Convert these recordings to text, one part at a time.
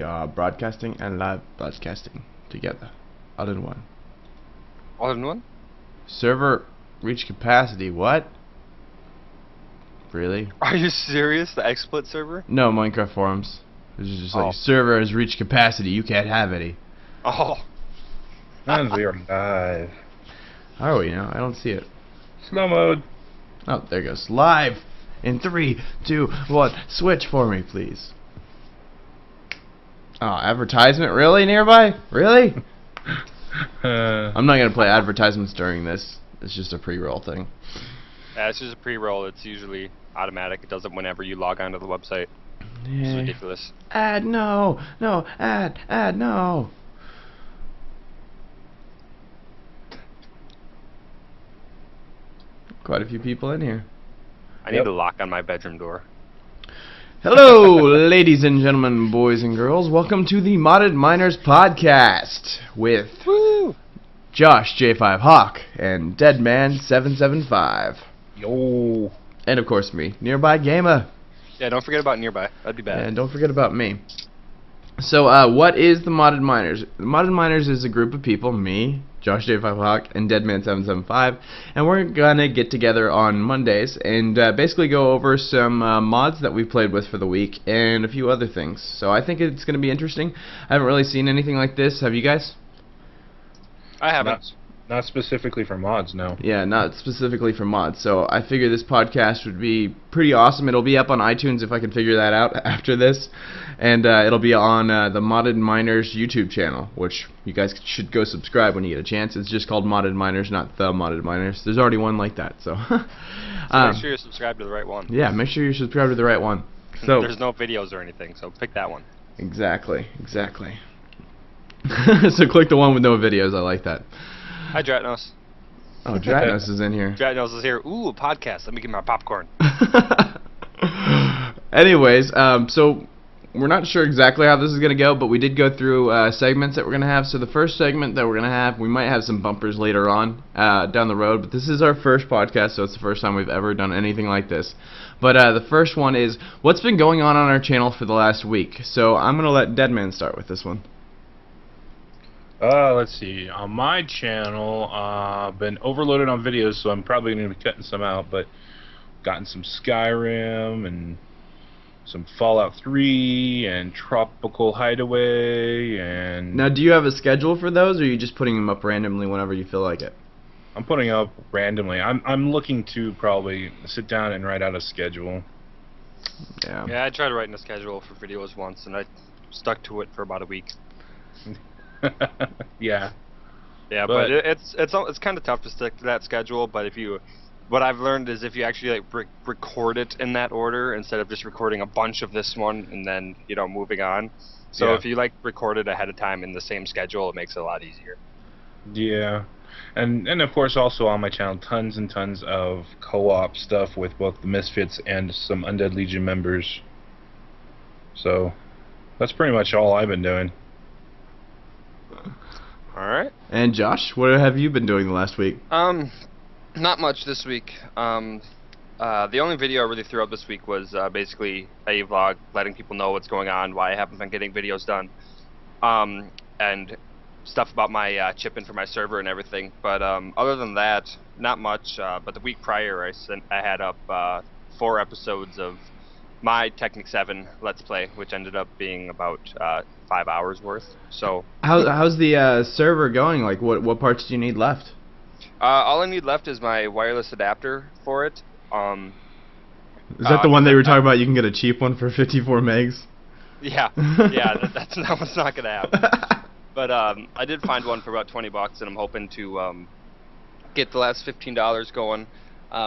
are broadcasting and live broadcasting together, all in one. All in one? Server reach capacity. What? Really? Are you serious? The XSplit server? No, Minecraft forums. This is just like server has reached capacity. You can't have any. Oh. And we are live. How are we now? I don't see it. Slow mode. Oh, there it goes. Live in 3, 2, 1. Switch for me, please. Oh, advertisement? Really, nearby? Really? I'm not going to play advertisements during this. It's just a pre-roll thing. Yeah, it's just a pre-roll. It's usually automatic. It does it whenever you log onto the website. Yeah. It's ridiculous. Ad, no. No, ad, no. Quite a few people in here. I need a lock on my bedroom door. Hello, ladies and gentlemen, boys and girls. Welcome to the Modded Miners podcast with Josh J5 Hawk and Deadman775. Yo. And of course me, Nearby Gamer. Yeah, don't forget about Nearby. That'd be bad. And don't forget about me. So, what is the Modded Miners? The Modded Miners is a group of people, me, Josh J5 Hawk, and Deadman775, and we're gonna get together on Mondays and basically go over some mods that we've played with for the week and a few other things. So I think it's gonna be interesting. I haven't really seen anything like this. Have you guys? I haven't. Not specifically for mods, no. Yeah, not specifically for mods. So I figure this podcast would be pretty awesome. It'll be up on iTunes if I can figure that out after this. And it'll be on the Modded Miners YouTube channel, which you guys should go subscribe when you get a chance. It's just called Modded Miners, not The Modded Miners. There's already one like that, so. So make sure you're subscribed to the right one. Yeah, make sure you're subscribed to the right one. So there's no videos or anything, so pick that one. Exactly. So click the one with no videos. I like that. Hi, Dratnos. Oh, Dratnos is in here. Dratnos is here. Ooh, a podcast. Let me get my popcorn. Anyways, so we're not sure exactly how this is going to go, but we did go through segments that we're going to have. So the first segment that we're going to have, we might have some bumpers later on down the road, but this is our first podcast, so it's the first time we've ever done anything like this. But the first one is, what's been going on our channel for the last week? So I'm going to let Deadman start with this one. Let's see. On my channel, been overloaded on videos, so I'm probably going to be cutting some out, but gotten some Skyrim and some Fallout 3 and Tropical Hideaway and... Now, do you have a schedule for those, or are you just putting them up randomly whenever you feel like it? I'm putting up randomly. I'm looking to probably sit down and write out a schedule. Yeah, I tried writing a schedule for videos once, and I stuck to it for about a week. Yeah. Yeah, but it's kind of tough to stick to that schedule. But what I've learned is if you actually like record it in that order instead of just recording a bunch of this one and then moving on. So if you like record it ahead of time in the same schedule, it makes it a lot easier. Yeah, and of course also on my channel tons and tons of co-op stuff with both the Misfits and some Undead Legion members. So that's pretty much all I've been doing. Alright. And Josh, what have you been doing the last week? Not much this week. The only video I really threw up this week was basically a vlog letting people know what's going on, why I haven't been getting videos done, and stuff about my chipping for my server and everything. But other than that, not much. But the week prior, I had up 4 episodes of my Technic 7 Let's Play, which ended up being about 5 hours worth. So how's the server going? Like, what parts do you need left? All I need left is my wireless adapter for it. Is that the one they were talking about? You can get a cheap one for 54 megs. Yeah, that one's not gonna happen. But I did find one for about $20, and I'm hoping to get the last $15 going.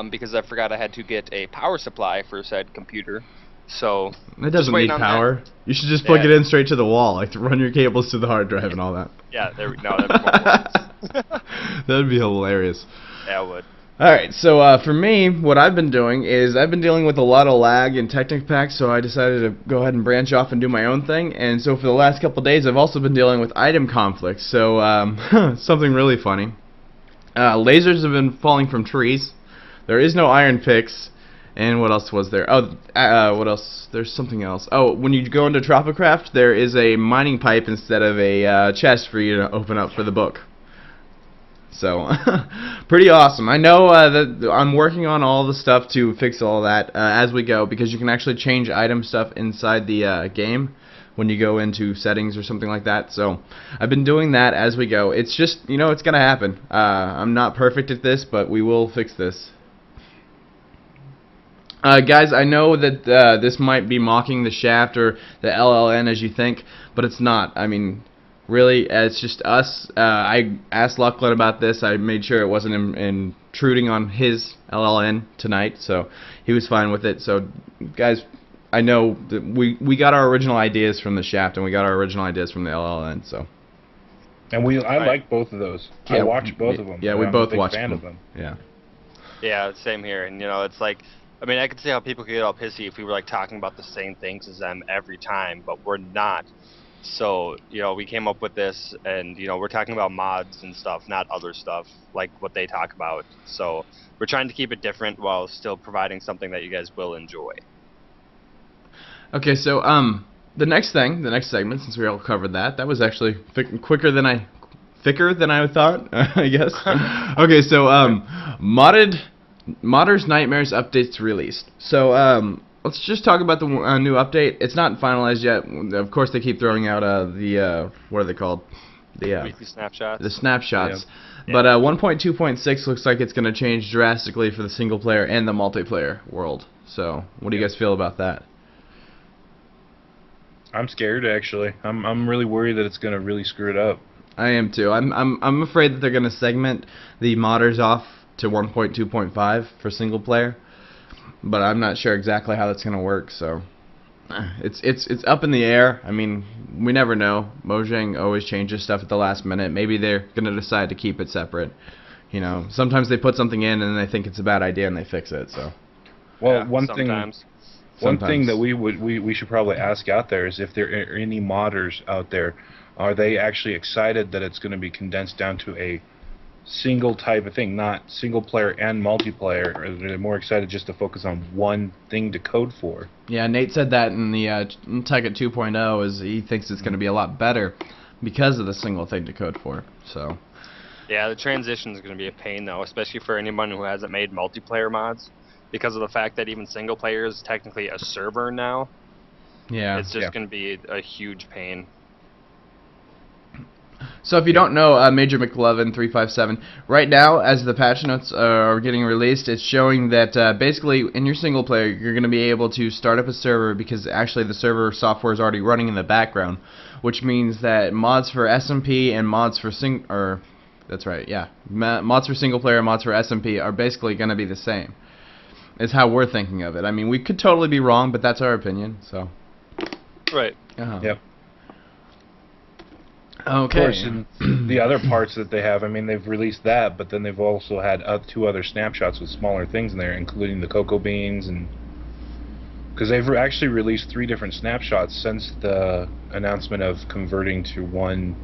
Because I forgot I had to get a power supply for said computer. So it doesn't need power. You should just plug it in straight to the wall, like to run your cables to the hard drive and all that. Yeah, that'd be more that would be hilarious. Yeah, it would. Alright, so for me, what I've been doing is I've been dealing with a lot of lag in Technic Pack, so I decided to go ahead and branch off and do my own thing. And so for the last couple days, I've also been dealing with item conflicts. So something really funny. Lasers have been falling from trees. There is no iron picks. And what else was there? Oh, what else? There's something else. Oh, when you go into Tropicraft, there is a mining pipe instead of a chest for you to open up for the book. So, pretty awesome. I know that I'm working on all the stuff to fix all that as we go, because you can actually change item stuff inside the game when you go into settings or something like that. So, I've been doing that as we go. It's just, you know, it's going to happen. I'm not perfect at this, but we will fix this. Guys, I know that this might be mocking the Shaft or the LLN as you think, but it's not. I mean, really, it's just us. I asked Lachlan about this. I made sure it wasn't intruding on his LLN tonight, so he was fine with it. So, guys, I know that we got our original ideas from the Shaft, and we got our original ideas from the LLN. So, and I like both of those. Yeah, I watched both of them. Yeah, we both watched them. Of them. Yeah. Yeah, same here. And you know, it's like, I mean, I could see how people could get all pissy if we were like talking about the same things as them every time, but we're not. So, you know, we came up with this, and you know, we're talking about mods and stuff, not other stuff like what they talk about. So, we're trying to keep it different while still providing something that you guys will enjoy. Okay, so the next segment, since we all covered that was actually thicker than I thought, I guess. Okay, so Modders Nightmares updates released. So let's just talk about the new update. It's not finalized yet. Of course, they keep throwing out the what are they called? The weekly snapshots. The snapshots. Yeah. But 1.2.6 looks like it's going to change drastically for the single player and the multiplayer world. So, what do you guys feel about that? I'm scared, actually. I'm really worried that it's going to really screw it up. I am too. I'm afraid that they're going to segment the modders off to 1.2.5 for single player, but I'm not sure exactly how that's going to work. So it's up in the air. I mean, we never know. Mojang always changes stuff at the last minute. Maybe they're going to decide to keep it separate. You know, sometimes they put something in and they think it's a bad idea and they fix it. So well, yeah, one thing that we should probably ask out there is if there are any modders out there. Are they actually excited that it's going to be condensed down to a single type of thing, not single player and multiplayer? Or are they more excited just to focus on one thing to code for? Yeah, Nate said that in the Tekkit 2.0 is he thinks it's going to be a lot better because of the single thing to code for. So yeah, the transition is going to be a pain though, especially for anyone who hasn't made multiplayer mods, because of the fact that even single player is technically a server now. Yeah, it's just going to be a huge pain. So if you don't know, Major McLovin 357, right now as the patch notes are getting released, it's showing that basically in your single player you're going to be able to start up a server because actually the server software is already running in the background, which means that mods for SMP and mods for that's right, yeah, mods for single player and mods for SMP are basically going to be the same. Is how we're thinking of it. I mean, we could totally be wrong, but that's our opinion. So right. Yep. Okay. Of course, and the other parts that they have, I mean, they've released that, but then they've also had two other snapshots with smaller things in there, including the cocoa beans, and because they've actually released 3 different snapshots since the announcement of converting to one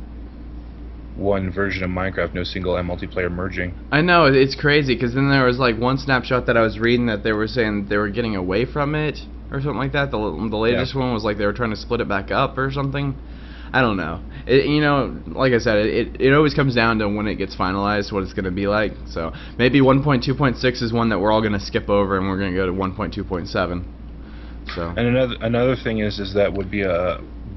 version of Minecraft, no single and multiplayer merging. I know, it's crazy, because then there was like one snapshot that I was reading that they were saying they were getting away from it, or something like that. The latest one was like they were trying to split it back up or something. I don't know. You know, like I said, it always comes down to when it gets finalized, what it's going to be like. So maybe 1.2.6 is one that we're all going to skip over, and we're going to go to 1.2.7. So. And another thing is that would be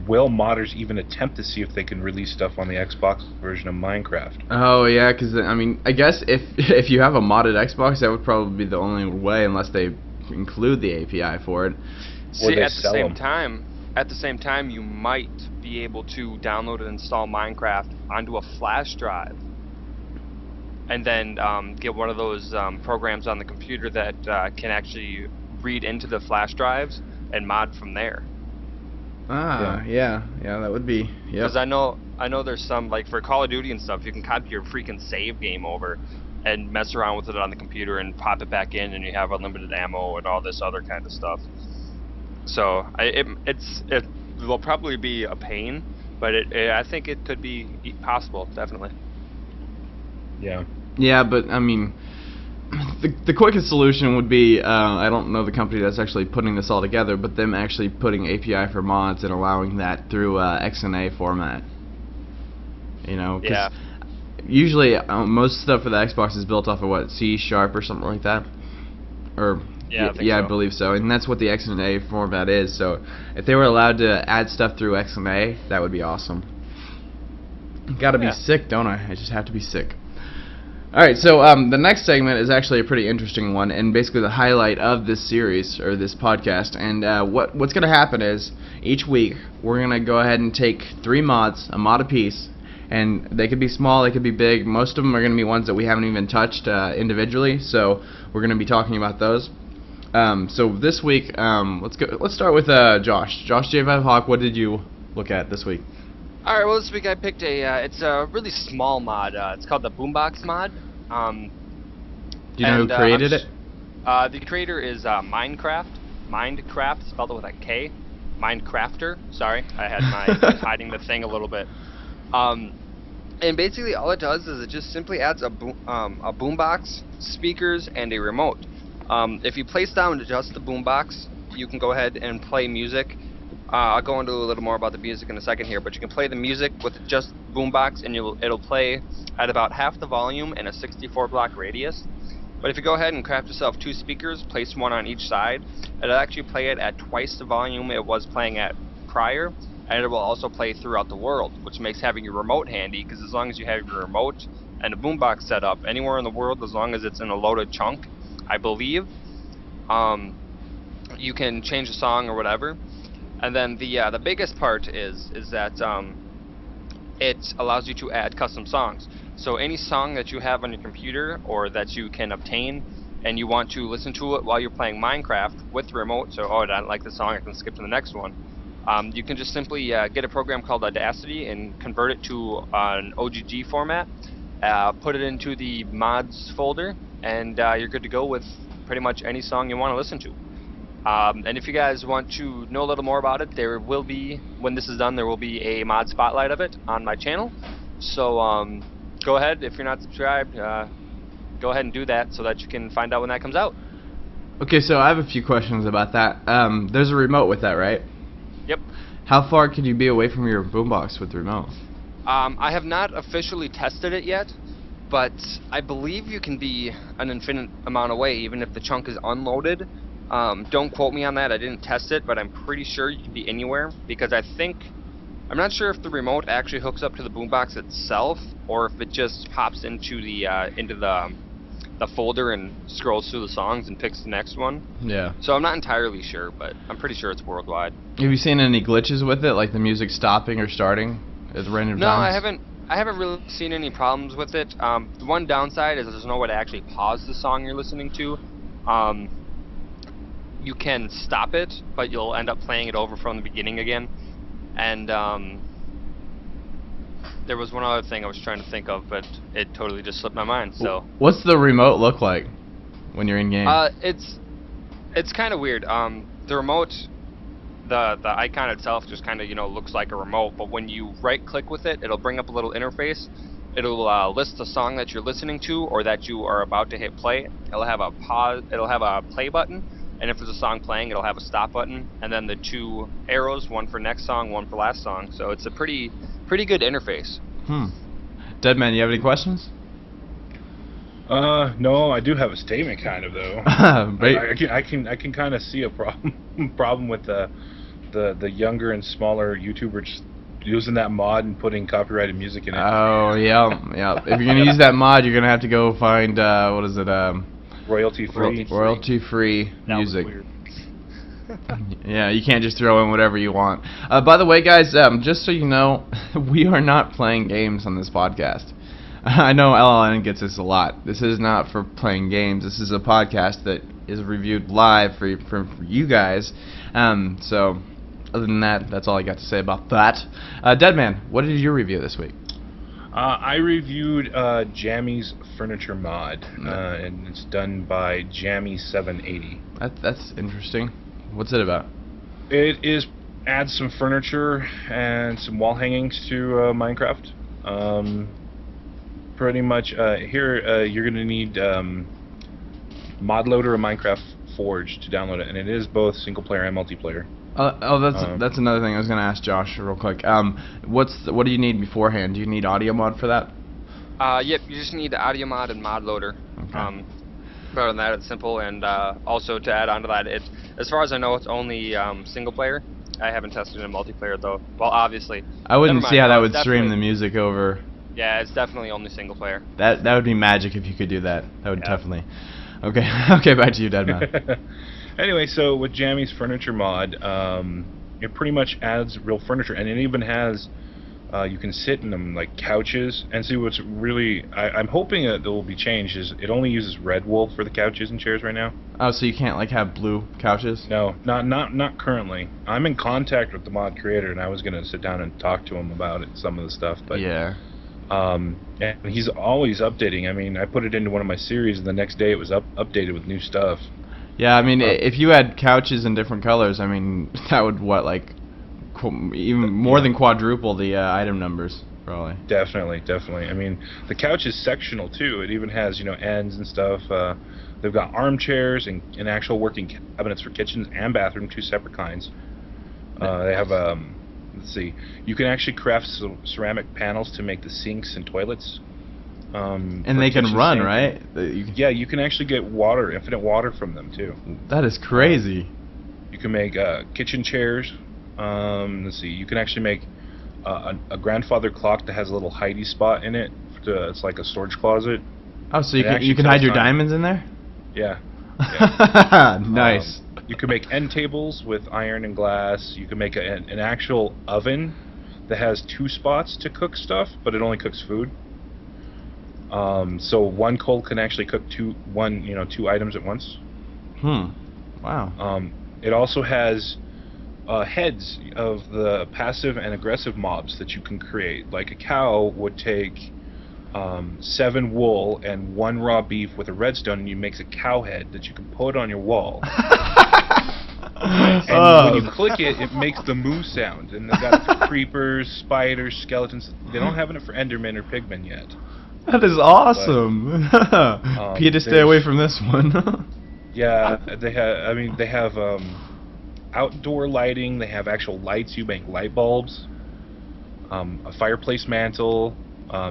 will modders even attempt to see if they can release stuff on the Xbox version of Minecraft? Oh yeah, because I mean, I guess if you have a modded Xbox, that would probably be the only way, unless they include the API for it. See, at the same time, you might be able to download and install Minecraft onto a flash drive, and then get one of those programs on the computer that can actually read into the flash drives and mod from there. Ah, yeah, that would be. Yeah. Because I know there's some, like for Call of Duty and stuff, you can copy your freaking save game over and mess around with it on the computer and pop it back in, and you have unlimited ammo and all this other kind of stuff. So it will probably be a pain, but I think it could be possible, definitely. Yeah. Yeah, but I mean, the quickest solution would be, I don't know the company that's actually putting this all together, but them actually putting API for mods and allowing that through XNA format. You know, 'cause Yeah. usually most stuff for the Xbox is built off of what, C# or something like that, or Yeah, I think I so. believe so, and that's what the XNA format is. So if they were allowed to add stuff through XNA, that would be awesome. Gotta be Yeah. sick, don't I? I just have to be sick. Alright, so the next segment is actually a pretty interesting one, and basically the highlight of this series, or this podcast. And what's going to happen is, each week, we're going to go ahead and take 3 mods, a mod apiece, and they could be small, they could be big. Most of them are going to be ones that we haven't even touched individually, so we're going to be talking about those. So this week, let's start with Josh. Josh J5 Hawk, what did you look at this week? All right. Well, this week I picked it's a really small mod. It's called the Boombox mod. Do you know who created it? The creator is Mindcraft, spelled it with a K. Mindcrafter. Sorry, I had my hiding the thing a little bit. And basically all it does is it just simply adds a boombox, speakers, and a remote. If you place down just the boombox, you can go ahead and play music. I'll go into a little more about the music in a second here, but you can play the music with just boombox, and it'll play at about half the volume in a 64 block radius. But if you go ahead and craft yourself 2 speakers, place one on each side, it'll actually play it at twice the volume it was playing at prior, and it will also play throughout the world, which makes having your remote handy, because as long as you have your remote and a boombox set up anywhere in the world, as long as it's in a loaded chunk, I believe, you can change the song or whatever. And then the biggest part is that it allows you to add custom songs. So any song that you have on your computer or that you can obtain, and you want to listen to it while you're playing Minecraft with the remote, so I don't like the song, I can skip to the next one. You can just simply get a program called Audacity and convert it to an OGG format, put it into the mods folder, and you're good to go with pretty much any song you want to listen to. And if you guys want to know a little more about it, there will be, when this is done, there will be a mod spotlight of it on my channel. So go ahead, if you're not subscribed, go ahead and do that so that you can find out when that comes out. Okay, so I have a few questions about that. There's a remote with that, right? Yep. How far could you be away from your boombox with the remote? I have not officially tested it yet, but I believe you can be an infinite amount away even if the chunk is unloaded. Don't quote me on that, I didn't test it, but I'm pretty sure you can be anywhere, because I'm not sure if the remote actually hooks up to the boombox itself, or if it just pops into the folder and scrolls through the songs and picks the next one. Yeah. So I'm not entirely sure, but I'm pretty sure it's worldwide. Have you seen any glitches with it, like the music stopping or starting at random No, times? I haven't really seen any problems with it. The one downside is there's no way to actually pause the song you're listening to. You can stop it, but you'll end up playing it over from the beginning again. And there was one other thing I was trying to think of, but it totally just slipped my mind. So What's the remote look like when you're in game? it's kind of weird. The remote, the icon itself just kind of looks like a remote, but when you right click with it, it'll bring up a little interface. It'll list the song that you're listening to or that you are about to hit play. It'll have a pause. It'll have a play button. And if there's a song playing, it'll have a stop button, and then the 2 arrows, one for next song, one for last song. So it's a pretty good interface. Deadman, you have any questions? No, I do have a statement, kind of, though. I can kind of see a problem with the younger and smaller YouTubers using that mod and putting copyrighted music in it. Oh yeah. If you're gonna use that mod, you're gonna have to go find what is it? Royalty-free. Royalty-free That was music. weird. Yeah, you can't just throw in whatever you want. By the way, guys, just so you know, we are not playing games on this podcast. I know LLN gets this a lot. This is not for playing games. This is a podcast that is reviewed live for you guys. So, other than that, that's all I got to say about that. Deadman, what did you review this week? I reviewed Jammy's Furniture mod, and it's done by Jammy780. That's interesting. What's it about? It adds some furniture and some wall hangings to Minecraft. Pretty much here you're going to need mod loader or Minecraft Forge to download it, and it is both single player and multiplayer. That's another thing I was gonna ask Josh real quick. What do you need beforehand? Do you need audio mod for that? Yep, you just need the audio mod and mod loader. Okay. Other than that, it's simple, and also to add on to that, as far as I know, it's only single player. I haven't tested it in multiplayer though. Well, obviously. I wouldn't Never see mind, how that no, would it's stream the definitely- music over. Yeah, it's definitely only single player. That would be magic if you could do that. That would Yeah. definitely. Okay. Okay, back to you, Deadman. Anyway, so with Jammy's furniture mod, it pretty much adds real furniture, and it even has you can sit in them like couches. And see, what's really I'm hoping that will be changed is it only uses red wool for the couches and chairs right now. Oh, so you can't like have blue couches? No, not currently. I'm in contact with the mod creator, and I was gonna sit down and talk to him about it, some of the stuff, but Yeah. and he's always updating. I mean, I put it into one of my series, and the next day it was updated with new stuff. Yeah, I mean, if you had couches in different colors, I mean, that would even more than quadruple the item numbers, probably. Definitely. I mean, the couch is sectional too. It even has, ends and stuff. They've got armchairs and actual working cabinets for kitchens and bathroom, 2 separate kinds. They have let's see, you can actually craft ceramic panels to make the sinks and toilets. And they can run, right? Yeah, you can actually get water, infinite water from them too. That is crazy. You can make kitchen chairs. Let's see, you can actually make a grandfather clock that has a little hidey spot in it. It's like a storage closet. Oh, so you can hide your diamonds in there? Yeah. Nice. You can make end tables with iron and glass. You can make an actual oven that has 2 spots to cook stuff, but it only cooks food. So one coal can actually cook 2 items at once. Wow. It also has heads of the passive and aggressive mobs that you can create. Like a cow would take 7 wool and 1 raw beef with a redstone, and you makes a cow head that you can put on your wall. And when you click it, it makes the moo sound. And they've got it for creepers, spiders, skeletons. They don't have it for Endermen or Pigmen yet. That is awesome. Peter, stay away from this one. Yeah, they have. I mean, they have outdoor lighting. They have actual lights. You make light bulbs. A fireplace mantle.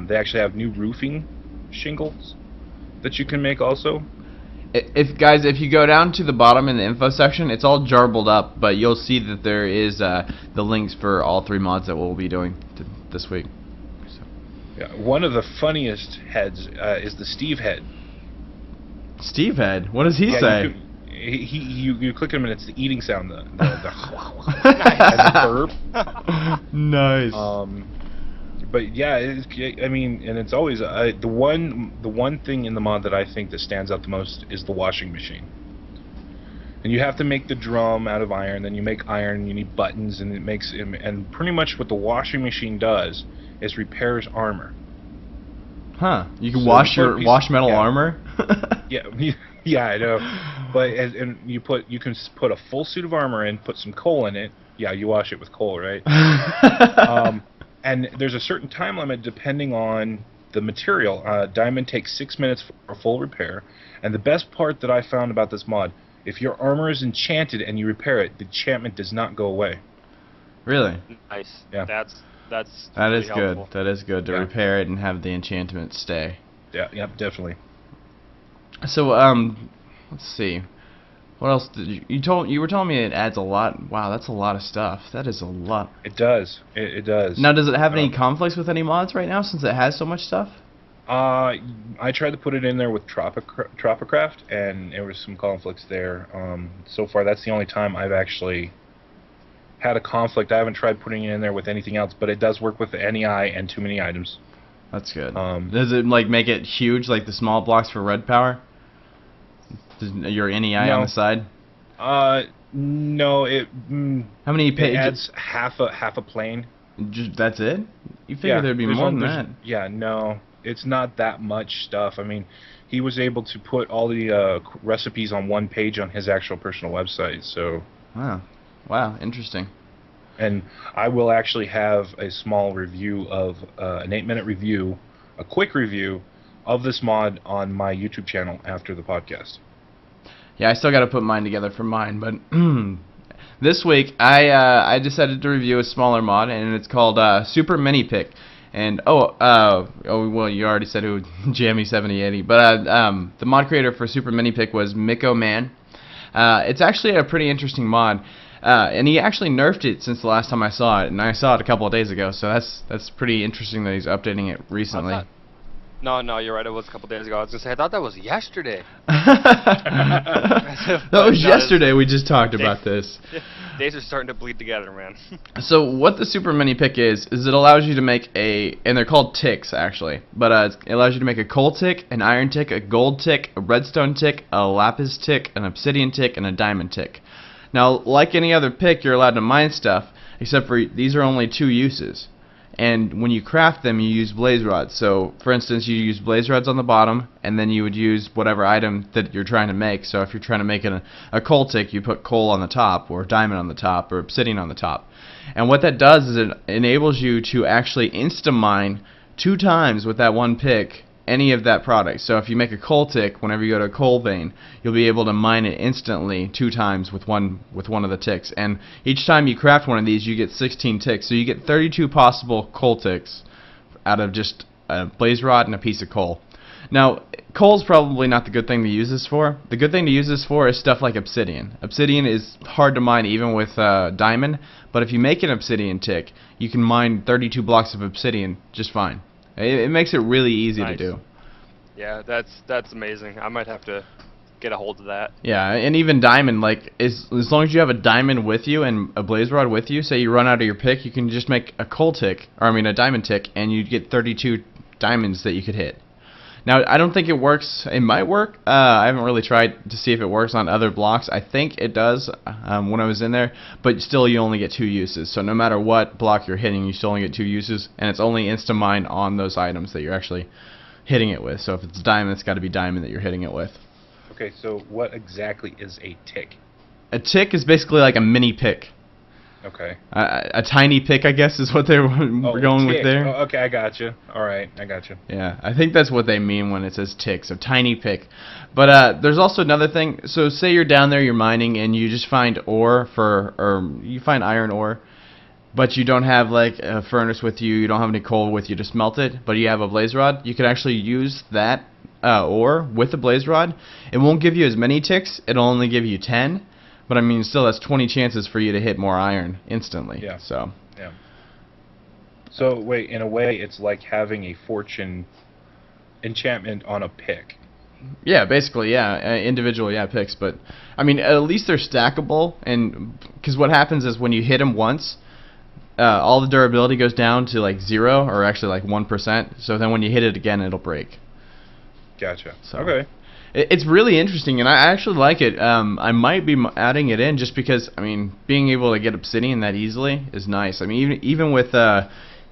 They actually have new roofing shingles that you can make also. If you go down to the bottom in the info section, it's all jarbled up, but you'll see that there is the links for all 3 mods that we'll be doing this week. So. Yeah, one of the funniest heads is the Steve head. Steve head? What does he say? You click him and it's the eating sound, the and the burp. Nice. But yeah, I mean, and it's always the one thing in the mod that I think that stands out the most is the washing machine. And you have to make the drum out of iron, then you make iron, you need buttons, and it makes and pretty much what the washing machine does is repairs armor. Huh? You can wash metal armor? Yeah, I know. But you can put a full suit of armor in, put some coal in it. Yeah, you wash it with coal, right? And there's a certain time limit depending on the material. Diamond takes 6 minutes for a full repair. And the best part that I found about this mod, if your armor is enchanted and you repair it, the enchantment does not go away. Really? Nice. Yeah. That is really good. helpful. That is good to repair it and have the enchantment stay. Yeah, definitely. So let's see. What else did you were telling me it adds a lot. Wow, that's a lot of stuff. That is a lot. It does. It does. Now, does it have any conflicts with any mods right now since it has so much stuff? I tried to put it in there with Tropicraft, and there was some conflicts there. So far, that's the only time I've actually had a conflict. I haven't tried putting it in there with anything else, but it does work with the NEI and too many items. That's good. Does it like make it huge, like the small blocks for red power? Does your NEI on the side? No. How many pages? It adds half a plane. That's it? You figure there'd be more than that? Yeah, no, it's not that much stuff. I mean, he was able to put all the recipes on one page on his actual personal website. So. Wow, interesting. And I will actually have a small review of an 8-minute review, a quick review of this mod on my YouTube channel after the podcast. Yeah, I still got to put mine together for mine, but this week I decided to review a smaller mod, and it's called Super Mini Pick. And well, you already said who Jammy 7080, but the mod creator for Super Mini Pick was Miko Man. It's actually a pretty interesting mod, and he actually nerfed it since the last time I saw it, and I saw it a couple of days ago. So that's pretty interesting that he's updating it recently. No, you're right. It was a couple days ago. I was gonna say I thought that was yesterday. That was yesterday. We just talked about this. Days are starting to bleed together, man. So what the Super Mini Pick is it allows you to make and they're called ticks actually, but it allows you to make a coal tick, an iron tick, a gold tick, a redstone tick, a lapis tick, an obsidian tick, and a diamond tick. Now, like any other pick, you're allowed to mine stuff, except for these are only 2 uses. And when you craft them, you use blaze rods. So, for instance, you use blaze rods on the bottom, and then you would use whatever item that you're trying to make. So if you're trying to make a coal tick, you put coal on the top, or diamond on the top, or obsidian on the top. And what that does is it enables you to actually insta-mine 2 times with that one pick any of that product. So if you make a coal tick, whenever you go to a coal vein, you'll be able to mine it instantly 2 times with one of the ticks. And each time you craft one of these, you get 16 ticks. So you get 32 possible coal ticks out of just a blaze rod and a piece of coal. Now, coal's probably not the good thing to use this for. The good thing to use this for is stuff like obsidian. Obsidian is hard to mine even with diamond, but if you make an obsidian tick, you can mine 32 blocks of obsidian just fine. It makes it really easy to do. Yeah, that's amazing. I might have to get a hold of that. Yeah, and even diamond, like as long as you have a diamond with you and a blaze rod with you, say you run out of your pick, you can just make a coal tick, or I mean a diamond tick, and you get 32 diamonds that you could hit. Now, I don't think it works. It might work. I haven't really tried to see if it works on other blocks. I think it does when I was in there, but still you only get 2 uses. So no matter what block you're hitting, you still only get 2 uses, and it's only insta-mine on those items that you're actually hitting it with. So if it's diamond, it's got to be diamond that you're hitting it with. Okay, so what exactly is a tick? A tick is basically like a mini pick. Okay. A tiny pick, I guess, is what they were going with there. Oh, okay, I got you. All right, I got you. Yeah, I think that's what they mean when it says ticks, a tiny pick. But there's also another thing. So say you're down there, you're mining, and you just find ore or you find iron ore, but you don't have like a furnace with you, you don't have any coal with you to smelt it, but you have a blaze rod. You can actually use that ore with the blaze rod. It won't give you as many ticks. It'll only give you 10. But I mean, still, that's 20 chances for you to hit more iron instantly. Yeah. So. Yeah. So wait, in a way, it's like having a fortune enchantment on a pick. Yeah, basically, yeah, individual, picks. But I mean, at least they're stackable, and because what happens is when you hit them once, all the durability goes down to like 0, or actually like 1%. So then when you hit it again, it'll break. Gotcha. So. Okay. It's really interesting, and I actually like it. I might be adding it in just because, I mean, being able to get obsidian that easily is nice. I mean, even with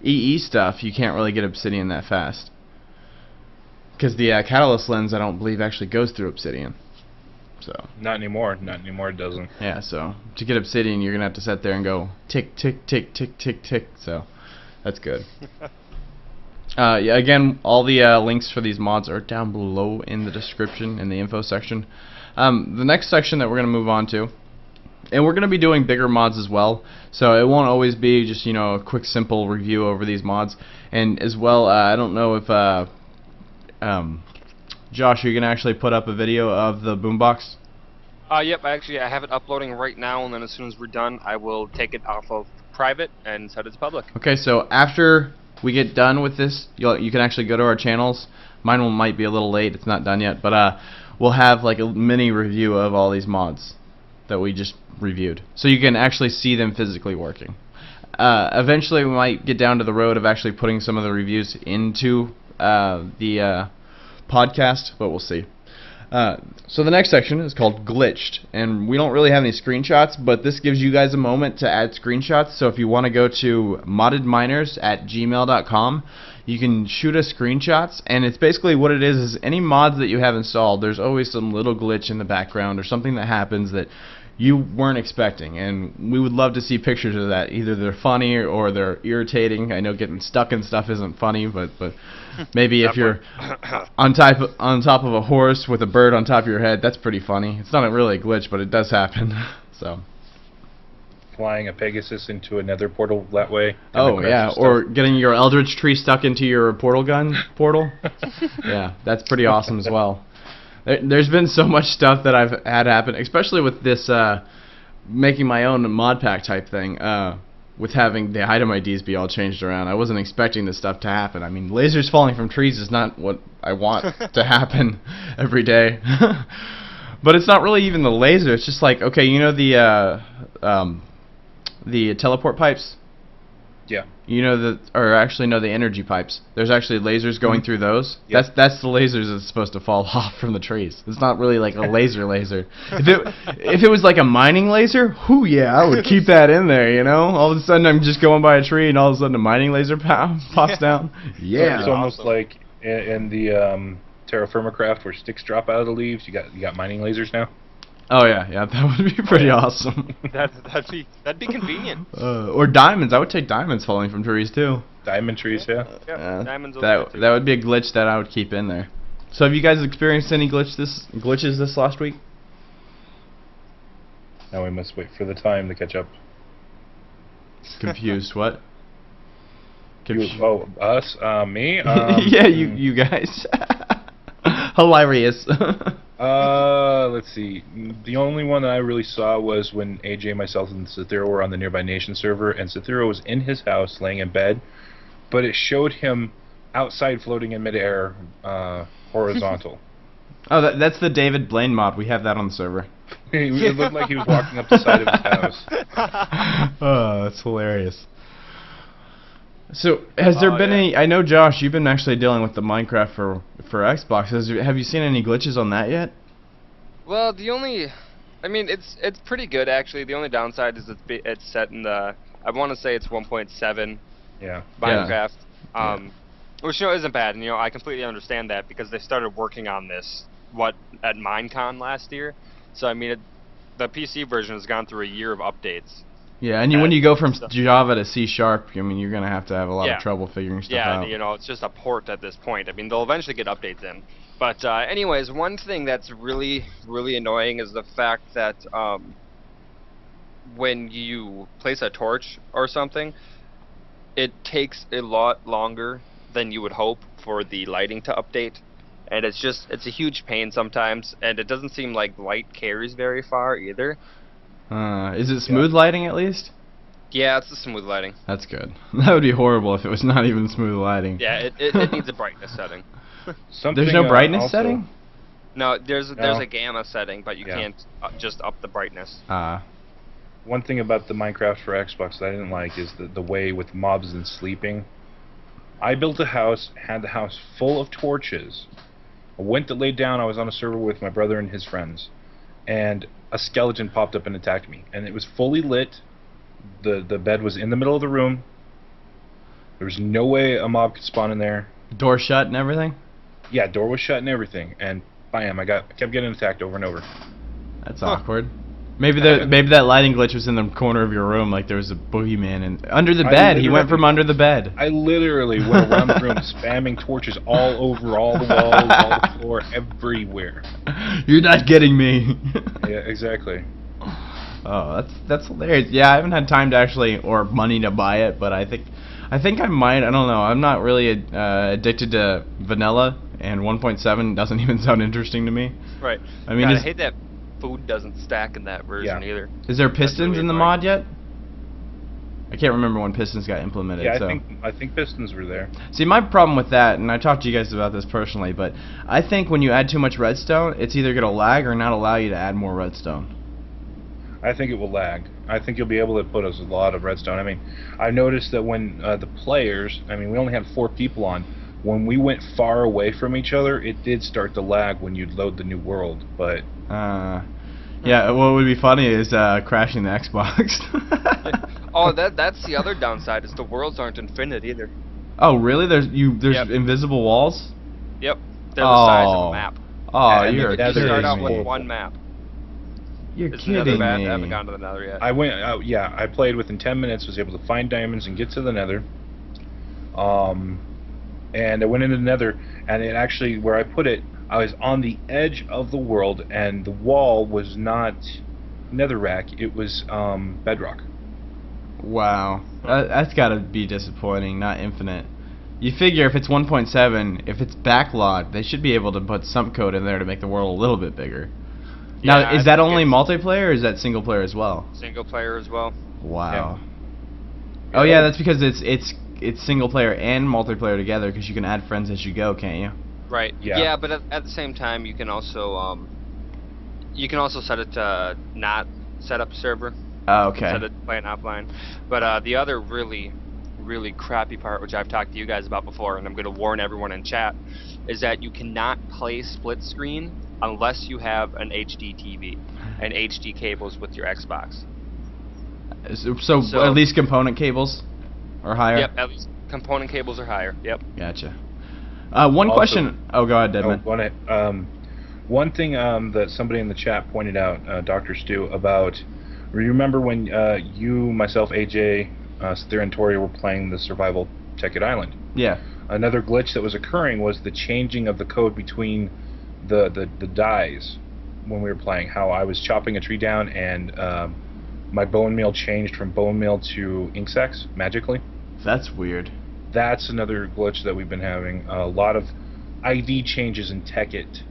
EE stuff, you can't really get obsidian that fast. Because the catalyst lens, I don't believe, actually goes through obsidian. So. Not anymore. Not anymore, it doesn't. Yeah, so to get obsidian, you're going to have to sit there and go tick, tick, tick, tick, tick, tick. So that's good. Yeah, again, all the links for these mods are down below in the description, in the info section. The next section that we're going to move on to, and we're going to be doing bigger mods as well, so it won't always be just, a quick, simple review over these mods. And as well, I don't know if, Josh, are you going to actually put up a video of the boombox? Yep, I have it uploading right now, and then as soon as we're done, I will take it off of private and set it to public. Okay, so after we get done with this, you can actually go to our channels. Mine might be a little late, it's not done yet, but we'll have like a mini review of all these mods that we just reviewed, so you can actually see them physically working. Eventually we might get down to the road of actually putting some of the reviews into the podcast, but we'll see. So the next section is called Glitched, and we don't really have any screenshots, but this gives you guys a moment to add screenshots. So if you want to go to moddedminers@gmail.com, you can shoot us screenshots, and it's basically what it is any mods that you have installed, there's always some little glitch in the background or something that happens that you weren't expecting, and we would love to see pictures of that. Either they're funny or they're irritating. I know getting stuck in stuff isn't funny, but maybe if you're on top of a horse with a bird on top of your head, that's pretty funny. It's not really a glitch, but it does happen. So. Flying a Pegasus into another portal that way. Oh yeah, or getting your Eldritch Tree stuck into your portal gun portal. Yeah, that's pretty awesome as well. There's been so much stuff that I've had happen, especially with this making my own mod pack type thing. With having the item IDs be all changed around, I wasn't expecting this stuff to happen. I mean, lasers falling from trees is not what I want to happen every day. But it's not really even the laser. It's just like, okay, you know the teleport pipes? Yeah. You know the energy pipes. There's actually lasers going through those. Yep. That's the lasers that's supposed to fall off from the trees. It's not really like a laser. If it was like a mining laser, yeah, I would keep that in there, you know? All of a sudden I'm just going by a tree and all of a sudden a mining laser pops down. Yeah. It's almost like in the Terra Firma Craft where sticks drop out of the leaves, you got mining lasers now. Oh yeah, that would be pretty awesome. That'd be convenient. Or diamonds. I would take diamonds falling from trees too. Diamond trees, yeah. Diamonds. That would be a glitch that I would keep in there. So have you guys experienced any glitches this last week? Now we must wait for the time to catch up. Confused? What? Us? Me? Yeah, you guys. Hilarious. Let's see. The only one that I really saw was when AJ, myself, and Cythero were on the Nearby Nation server, and Cythero was in his house laying in bed, but it showed him outside floating in midair, horizontal. Oh, that's the David Blaine mod. We have that on the server. It looked like he was walking up the side of his house. Oh, that's hilarious. So, has there been any... I know, Josh, you've been actually dealing with the Minecraft for Xbox. Have you seen any glitches on that yet? Well, I mean, it's pretty good, actually. The only downside is it's set in the... I want to say it's 1.7 Minecraft. Which, isn't bad. And, I completely understand that because they started working on this, at Minecon last year. So, I mean, the PC version has gone through a year of updates. Yeah, and when you go from Java to C#, I mean, you're going to have a lot of trouble figuring stuff out. Yeah, it's just a port at this point. I mean, they'll eventually get updates in. But anyways, one thing that's really, really annoying is the fact that when you place a torch or something, it takes a lot longer than you would hope for the lighting to update. And it's a huge pain sometimes, and it doesn't seem like light carries very far either. Is it smooth lighting at least? Yeah, it's the smooth lighting. That's good. That would be horrible if it was not even smooth lighting. Yeah, it needs a brightness setting. There's no brightness setting? No, there's a gamma setting, but you can't just up the brightness. One thing about the Minecraft for Xbox that I didn't like is the way with mobs and sleeping. I built a house, had the house full of torches. I went to lay down, I was on a server with my brother and his friends. And a skeleton popped up and attacked me. And it was fully lit. The bed was in the middle of the room. There was no way a mob could spawn in there. Door shut and everything? Yeah, door was shut and everything. And bam, I kept getting attacked over and over. That's awkward. Maybe that lighting glitch was in the corner of your room, like there was a boogeyman under the bed. He went from under the bed. I literally went around the room spamming torches all over, all the walls, all the floor, everywhere. You're not getting me. Yeah, exactly. Oh, that's hilarious. Yeah, I haven't had time to actually, or money to buy it, but I think I might. I don't know. I'm not really addicted to vanilla, and 1.7 doesn't even sound interesting to me. Right. I mean, I hate that food doesn't stack in that version either. Is there pistons really in the mod yet? I can't remember when pistons got implemented. Yeah, I think pistons were there. See, my problem with that, and I talked to you guys about this personally, but I think when you add too much redstone, it's either going to lag or not allow you to add more redstone. I think it will lag. I think you'll be able to put us a lot of redstone. I mean, I noticed that when the players, I mean, we only had 4 people on. When we went far away from each other, it did start to lag when you'd load the new world, but... yeah, what would be funny is crashing the Xbox. Oh, that's the other downside, is the worlds aren't infinite either. Oh, really? There's invisible walls? Yep. They're the size of a map. Oh, and you're you start out with one map. You're Is the Nether kidding bad? me. I haven't gone to the Nether yet. I went, yeah, I played within 10 minutes, was able to find diamonds and get to the Nether. And I went into the Nether, and it actually, where I put it, I was on the edge of the world, and the wall was not netherrack, it was bedrock. Wow. That's gotta be disappointing, not infinite. You figure if it's 1.7, if it's backlogged, they should be able to put some code in there to make the world a little bit bigger. Now, Yeah, is I that think only it's multiplayer, or is that single player as well? single player as well. Wow. Yeah. Oh yeah, that's because it's single player and multiplayer together, because you can add friends as you go, can't you? Right. Yeah. Yeah, but at the same time, you can also set it to not set up a server. Oh, okay. Set it to play it offline. But the other really crappy part, which I've talked to you guys about before, and I'm going to warn everyone in chat, is that you cannot play split screen unless you have an HD TV and HD cables with your Xbox. So at least component cables are higher? Yep, at least component cables are higher. Yep. Gotcha. One Also- question. Oh, go ahead, Deadman. One thing that somebody in the chat pointed out, Dr. Stu, about, remember when you, myself, AJ, Sthir, and Tori were playing the survival Tech Island? Yeah. Another glitch that was occurring was the changing of the code between the dies when we were playing. How I was chopping a tree down and my bone meal changed from bone meal to ink sacs magically. That's weird. That's another glitch that we've been having. A lot of ID changes in Tekkit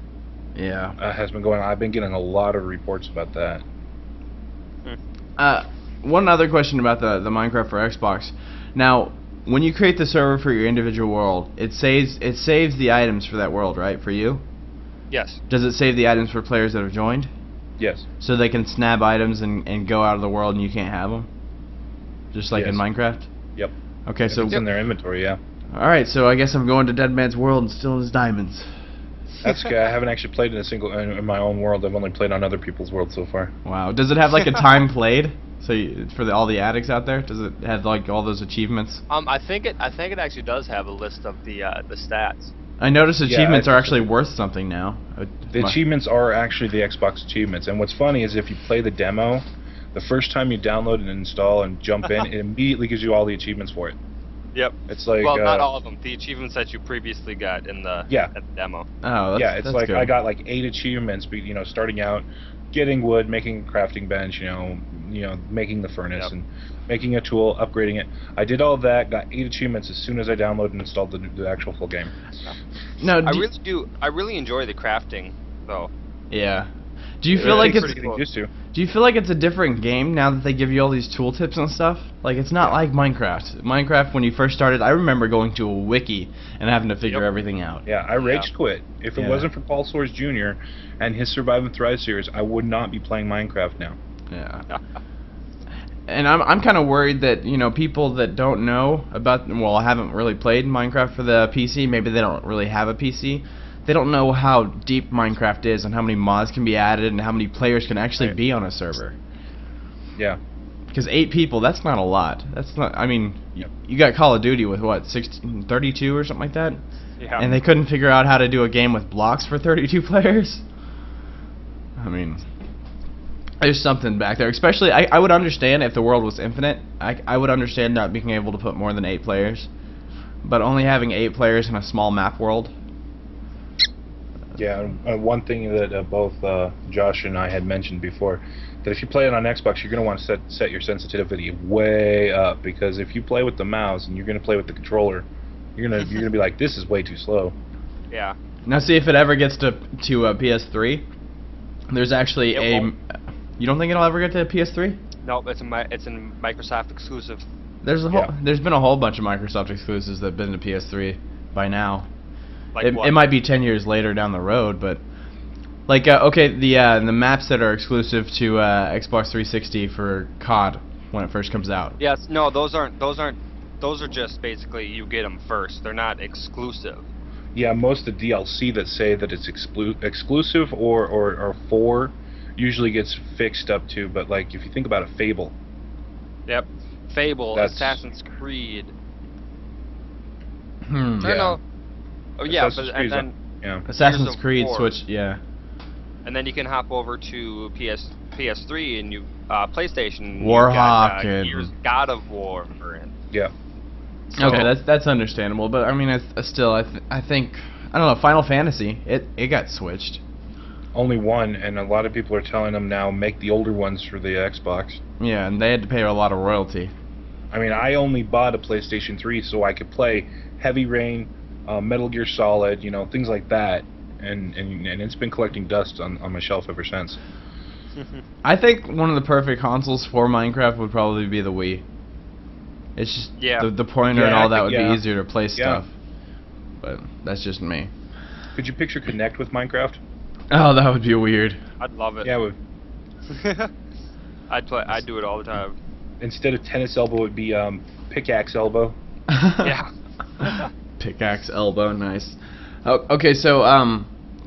Yeah. has been going on. I've been getting a lot of reports about that. One other question about the Minecraft for Xbox. Now, when you create the server for your individual world, it saves the items for that world, right? For you? Yes. Does it save the items for players that have joined? Yes. So they can snab items and go out of the world and you can't have them? Just like in Yes. Minecraft? Yep. Okay, so... It's in their inventory, yeah. Alright, so I guess I'm going to Deadman's world and stealing his diamonds. That's good. I haven't actually played in my own world. I've only played on other people's worlds so far. Wow. Does it have like a time played? So for all the addicts out there, does it have like all those achievements? I think it actually does have a list of the stats. I noticed achievements I are think actually worth something now. The achievements are actually the Xbox achievements, and what's funny is if you play the demo, the first time you download and install and jump in, it immediately gives you all the achievements for it. Yep. It's like Well, not all of them. The achievements that you previously got in the Yeah. at the demo. Oh, that's, yeah, it's that's like good. I got like 8 achievements, starting out, getting wood, making a crafting bench, making the furnace Yep. and making a tool, upgrading it. I did all that, got 8 achievements as soon as I downloaded and installed the actual full game. No, I really enjoy the crafting though. Yeah. Do you feel like takes it's getting used to. Do you feel like it's a different game now that they give you all these tooltips and stuff? Like it's not like Minecraft. Minecraft when you first started, I remember going to a wiki and having to figure Yep. everything out. Yeah, I rage quit. If it Yeah. wasn't for Paul Soares Jr. and his Survive and Thrive series, I would not be playing Minecraft now. Yeah. And I'm kind of worried that, people that don't know about, well, haven't really played Minecraft for the PC, maybe they don't really have a PC, they don't know how deep Minecraft is and how many mods can be added and how many players can actually Right. be on a server. Yeah. Because 8 people, that's not a lot. That's not, I mean, you got Call of Duty with what, 32 or something like that? Yeah. And they couldn't figure out how to do a game with blocks for 32 players? I mean, there's something back there. Especially, I would understand if the world was infinite. I would understand not being able to put more than 8 players. But only having 8 players in a small map world. Yeah, one thing that both Josh and I had mentioned before, that if you play it on Xbox, you're going to want to set your sensitivity way up, because if you play with the mouse and you're going to play with the controller, you're going to be like, this is way too slow. Yeah. Now see if it ever gets to PS3. There's actually It won't. You don't think it'll ever get to PS3? Nope, it's a Microsoft exclusive. There's been a whole bunch of Microsoft exclusives that've been to PS3 by now. Like what? It might be 10 years later down the road, but like okay, the maps that are exclusive to Xbox 360 for COD when it first comes out. Yes. No, those aren't. Those are just basically you get them first. They're not exclusive. Yeah, most of the DLC that say that it's exclusive or for usually gets fixed up to, but like if you think about a Fable. Yep. Fable, That's- Assassin's Creed. Hmm. Yeah. No. Oh yeah, Assassin's but Creed's and then Yeah. Assassin's Gears of Creed War. Switch, yeah. and then you can hop over to PS3 and you PlayStation, Warhawk you got Gears, and God of War, and Yeah. so, okay, that's understandable. But I mean, I think I don't know. Final Fantasy, it got switched. Only one, and a lot of people are telling them now make the older ones for the Xbox. Yeah, and they had to pay a lot of royalty. I mean, I only bought a PlayStation 3 so I could play Heavy Rain, Metal Gear Solid, things like that, and it's been collecting dust on my shelf ever since. I think one of the perfect consoles for Minecraft would probably be the Wii. It's just Yeah. the pointer Yeah, and I all that think- would yeah. be easier to play Yeah. stuff. But that's just me. Could you picture Connect with Minecraft? Oh, that would be weird. I'd love it. Yeah, I'd do it all the time. instead of tennis elbow, it would be pickaxe elbow. Yeah. Pickaxe elbow, nice. Oh, okay, so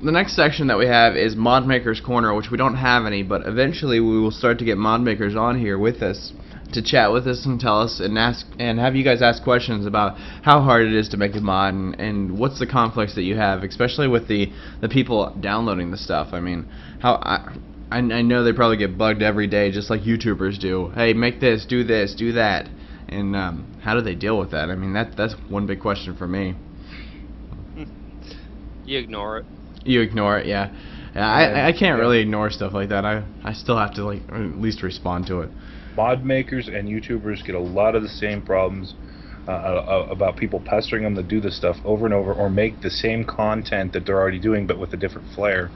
the next section that we have is Mod Maker's Corner, which we don't have any, but eventually we will start to get mod makers on here with us to chat with us and tell us and ask and have you guys ask questions about how hard it is to make a mod and what's the conflicts that you have, especially with the people downloading the stuff. I mean, I know they probably get bugged every day just like YouTubers do. Hey, make this, do that. And how do they deal with that? I mean, that's one big question for me. You ignore it. You ignore it, yeah. I can't really ignore stuff like that. I still have to like at least respond to it. Mod makers and YouTubers get a lot of the same problems about people pestering them to do this stuff over and over, or make the same content that they're already doing but with a different flair.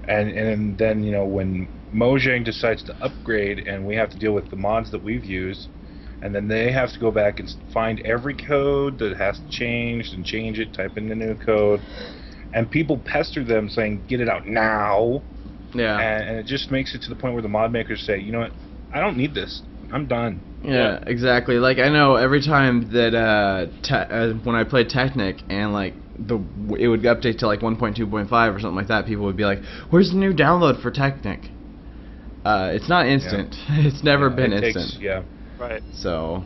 And then when Mojang decides to upgrade, and we have to deal with the mods that we've used, and then they have to go back and find every code that has changed and change it, type in the new code, and people pester them saying, "Get it out now." Yeah. And it just makes it to the point where the mod makers say, "You know what? I don't need this. I'm done." Yeah, exactly. Like I know every time that when I played Technic and like it would update to like 1.2.5 or something like that, people would be like, "Where's the new download for Technic?" It's not instant. It's never been it instant. takes, yeah. Right. So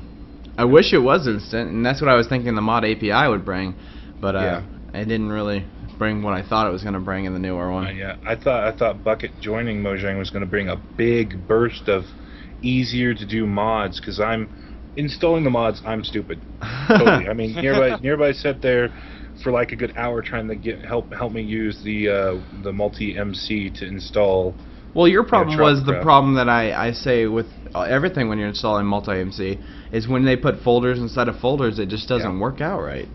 I wish it was instant, and that's what I was thinking the mod API would bring, but it didn't really bring what I thought it was going to bring in the newer one. Yeah, I thought Bucket joining Mojang was going to bring a big burst of easier to do mods, because I'm installing the mods. I'm stupid. Totally. I mean, nearby sat there for like a good hour trying to help me use the multi MC to install. Well, your problem was the Tropicraft. problem that I say with everything when you're installing multi-MC is when they put folders inside of folders, it just doesn't work out right.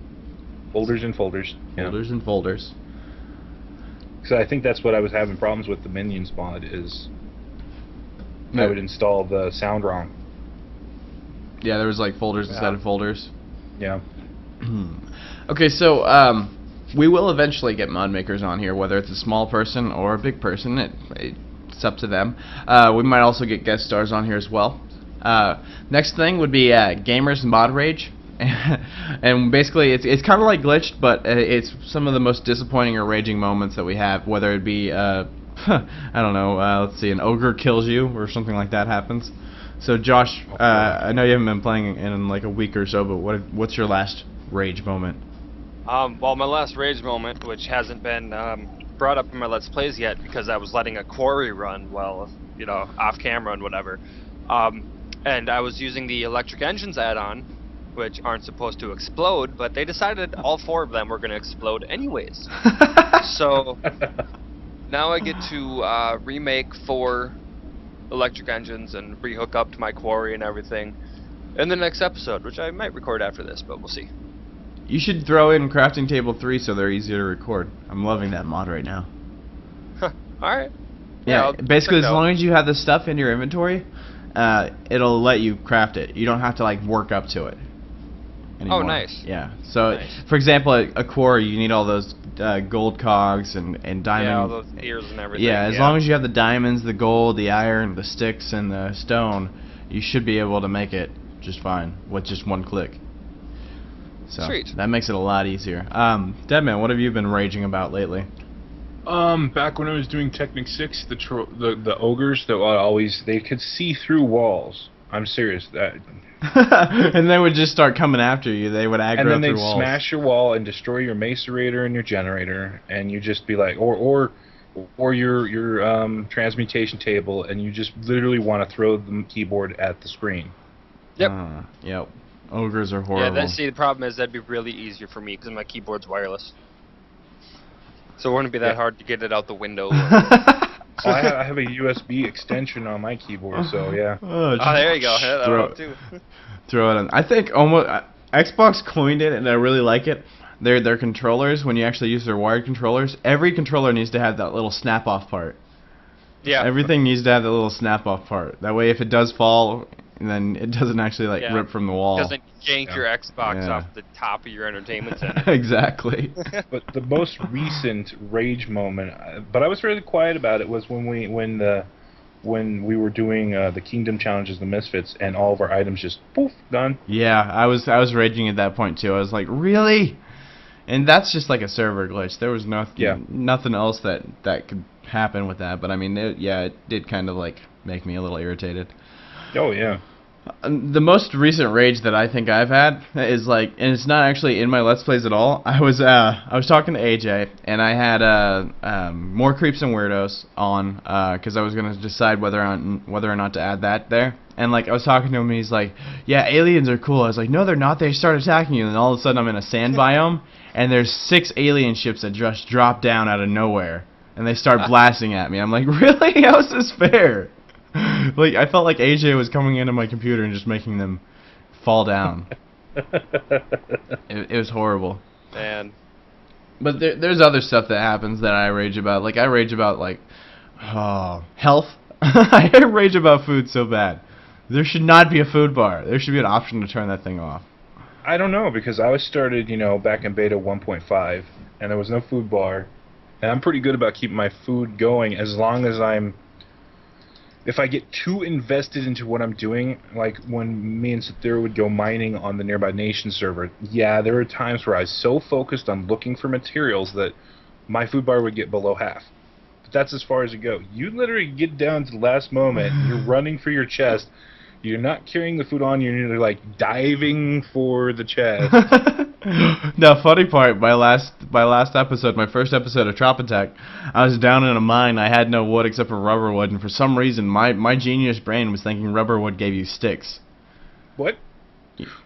Folders and folders. Yeah. Folders and folders. So I think that's what I was having problems with the Minions mod is I would install the sound wrong. Yeah, there was like folders inside of folders. Yeah. Okay, so we will eventually get mod makers on here, whether it's a small person or a big person. It's up to them. We might also get guest stars on here as well. Next thing would be Gamers Mod Rage. And basically it's kind of like Glitched, but it's some of the most disappointing or raging moments that we have, whether it be I don't know, let's see, an ogre kills you or something like that happens. So Josh, I know you haven't been playing in like a week or so, but what's your last rage moment? Well, my last rage moment, which hasn't been brought up in my Let's Plays yet because I was letting a quarry run while, off camera and whatever. And I was using the Electric Engines add-on, which aren't supposed to explode, but they decided all 4 of them were going to explode anyways. So now I get to remake 4 electric engines and rehook up to my quarry and everything in the next episode, which I might record after this, but we'll see. You should throw in Crafting Table 3 so they're easier to record. I'm loving that mod right now. Alright. Yeah, I'll basically check it as out. long as you have the stuff in your inventory, it'll let you craft it. You don't have to like work up to it anymore. Oh, nice. Yeah. So, Nice. for example, a quarry, you need all those gold cogs and diamond. Yeah, all those ears and everything. Yeah, as long as you have the diamonds, the gold, the iron, the sticks, and the stone, you should be able to make it just fine with just one click. So Sweet. that makes it a lot easier. Deadman, what have you been raging about lately? Back when I was doing Technic 6, the ogres that they could see through walls. I'm serious. And they would just start coming after you. They would aggro And then through they'd walls. smash your wall and destroy your macerator and your generator, and you just be like, or or your transmutation table, and you just literally want to throw the keyboard at the screen. Yep. Yep. Ogres are Yeah, horrible. see, the problem is that'd be really easier for me because my keyboard's wireless. So it wouldn't be that hard to get it out the window. Well, I have a USB extension on my keyboard, so yeah. Oh, there you go. Yeah, that'll help too. Throw it in. I think almost Xbox coined it, and I really like it. Their controllers, when you actually use their wired controllers, every controller needs to have that little snap-off part. Yeah. Everything needs to have that little snap-off part. That way, if it does fall, then it doesn't actually rip from the wall. Doesn't yank your Xbox off the top of your entertainment center. Exactly. But the most recent rage moment, but I was really quiet about it, was when we were doing the Kingdom challenges, the Misfits, and all of our items just poof gone. Yeah, I was raging at that point too. I was like, really? And that's just like a server glitch. There was nothing else that could happen with that. But I mean, it did kind of make me a little irritated. Oh yeah. The most recent rage that I think I've had is and it's not actually in my Let's Plays at all. I was talking to AJ, and I had more Creeps and Weirdos on because I was gonna decide whether or not to add that there. And I was talking to him, and he's like, "Yeah, aliens are cool." I was like, "No, they're not. They start attacking you." And then all of a sudden, I'm in a sand biome, and there's 6 alien ships that just drop down out of nowhere, and they start blasting at me. I'm like, really? How is this fair? I felt like AJ was coming into my computer and just making them fall down. It was horrible. Man. But there's other stuff that happens that I rage about. I rage about health. I rage about food so bad. There should not be a food bar. There should be an option to turn that thing off. I don't know, because I was started, back in beta 1.5, and there was no food bar, and I'm pretty good about keeping my food going as long as if I get too invested into what I'm doing, like when me and Sathira would go mining on the Nearby Nation server, yeah, there were times where I was so focused on looking for materials that my food bar would get below half. But that's as far as it goes. You literally get down to the last moment, you're running for your chest, you're not carrying the food on, you're diving for the chest. The funny part, my last episode, my first episode of Trop Attack, I was down in a mine. I had no wood except for rubber wood, and for some reason, my genius brain was thinking rubber wood gave you sticks. What?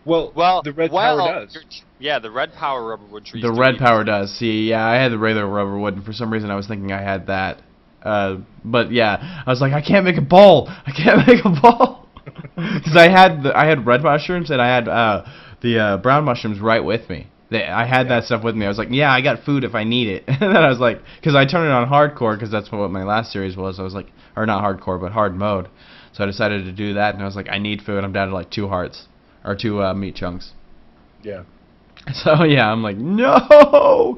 Well, the red power does. Yeah, the red power rubber wood trees. The red power does. See, yeah, I had the regular rubber wood, and for some reason, I was thinking I had that. But yeah, I was like, I can't make a ball. I can't make a ball. Because I had red mushrooms, and I had the brown mushrooms right with me. I had that stuff with me. I was like, yeah, I got food if I need it. And then I was like, because I turned it on hardcore, because that's what my last series was. I was like, or not hardcore, but hard mode. So I decided to do that, and I was like, I need food. I'm down to 2 hearts, or 2 meat chunks. Yeah. So yeah, I'm like, no.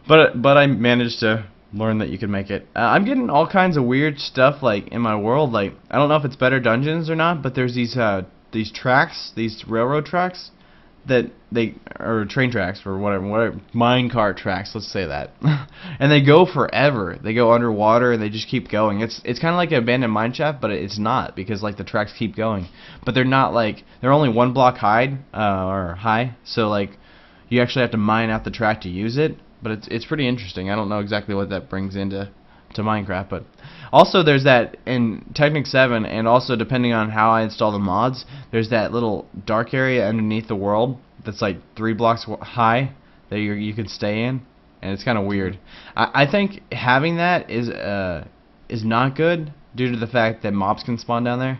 But I managed to learn that you can make it. I'm getting all kinds of weird stuff in my world. I don't know if it's better dungeons or not, but there's these tracks, these railroad tracks that or train tracks or whatever minecart tracks, let's say that. And they go forever. They go underwater and they just keep going. It's kind of like an abandoned mine shaft, but it's not, because the tracks keep going. But they're not they're only 1 block high or high, so you actually have to mine out the track to use it. But it's pretty interesting. I don't know exactly what that brings into Minecraft, but also there's that in Technic 7, and also depending on how I install the mods, there's that little dark area underneath the world that's 3 blocks high that you can stay in, and it's kind of weird. I think having that is not good due to the fact that mobs can spawn down there,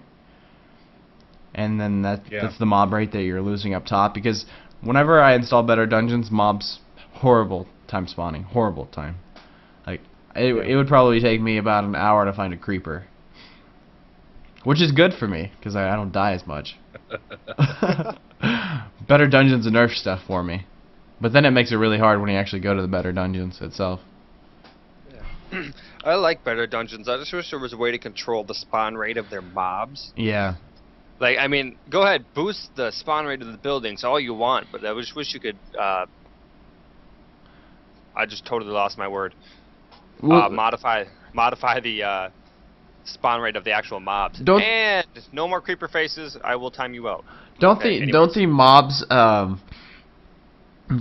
and then that's the mob rate that you're losing up top, because whenever I install better dungeons, mobs horrible time spawning, horrible time. It would probably take me about an hour to find a creeper, which is good for me because I don't die as much. Better dungeons and nerf stuff for me, but then it makes it really hard when you actually go to the better dungeons itself. Yeah. I like better dungeons. I just wish there was a way to control the spawn rate of their mobs. Yeah. I mean, go ahead, boost the spawn rate of the buildings all you want, but I just wish you could. I just totally lost my word. Modify the spawn rate of the actual mobs. And no more creeper faces. I will time you out. Don't the mobs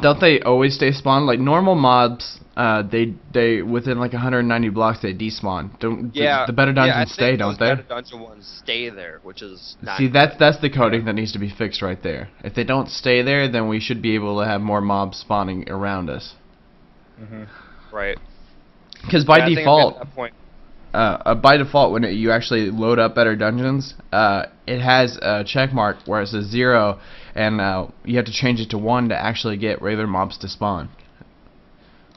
Don't they always stay spawned? Like normal mobs, they within like 190 blocks they despawn. Don't Yeah, the better yeah. I dungeons stay, think don't those they? better dungeon ones stay there, which is not See, correct. that's the coding Yeah. that needs to be fixed right there. If they don't stay there, then we should be able to have more mobs spawning around us. Hmm. Right. Because by Yeah, I think I'm getting to default, that point. when you actually load up better dungeons, it has a check mark where it says 0, and you have to change it to 1 to actually get regular mobs to spawn.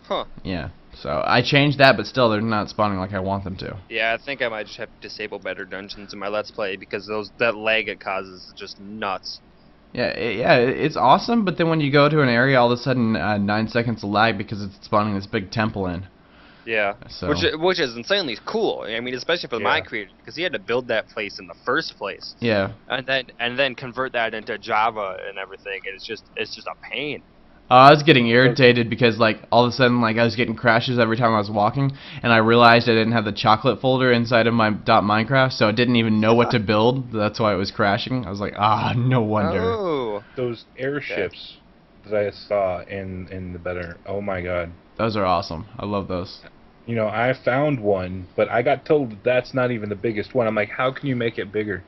Huh. Yeah. So I changed that, but still they're not spawning like I want them to. Yeah, I think I might just have to disable better dungeons in my Let's Play because that lag it causes is just nuts. Yeah, it's awesome, but then when you go to an area, all of a sudden 9 seconds of lag because it's spawning this big temple in. Yeah, So which is insanely cool. I mean, especially for the Yeah. Mind creator, because he had to build that place in the first place, yeah. and then convert that into Java and everything. And it's just a pain. I was getting irritated because like all of a sudden like I was getting crashes every time I was walking, and I realized I didn't have the chocolate folder inside of my .minecraft, so it didn't even know what to build. That's why it was crashing. I was like, no wonder. Oh, Those airships that I saw in the better. Oh my god. Those are awesome. I love those. You know, I found one, but I got told that that's not even the biggest one. I'm like, how can you make it bigger?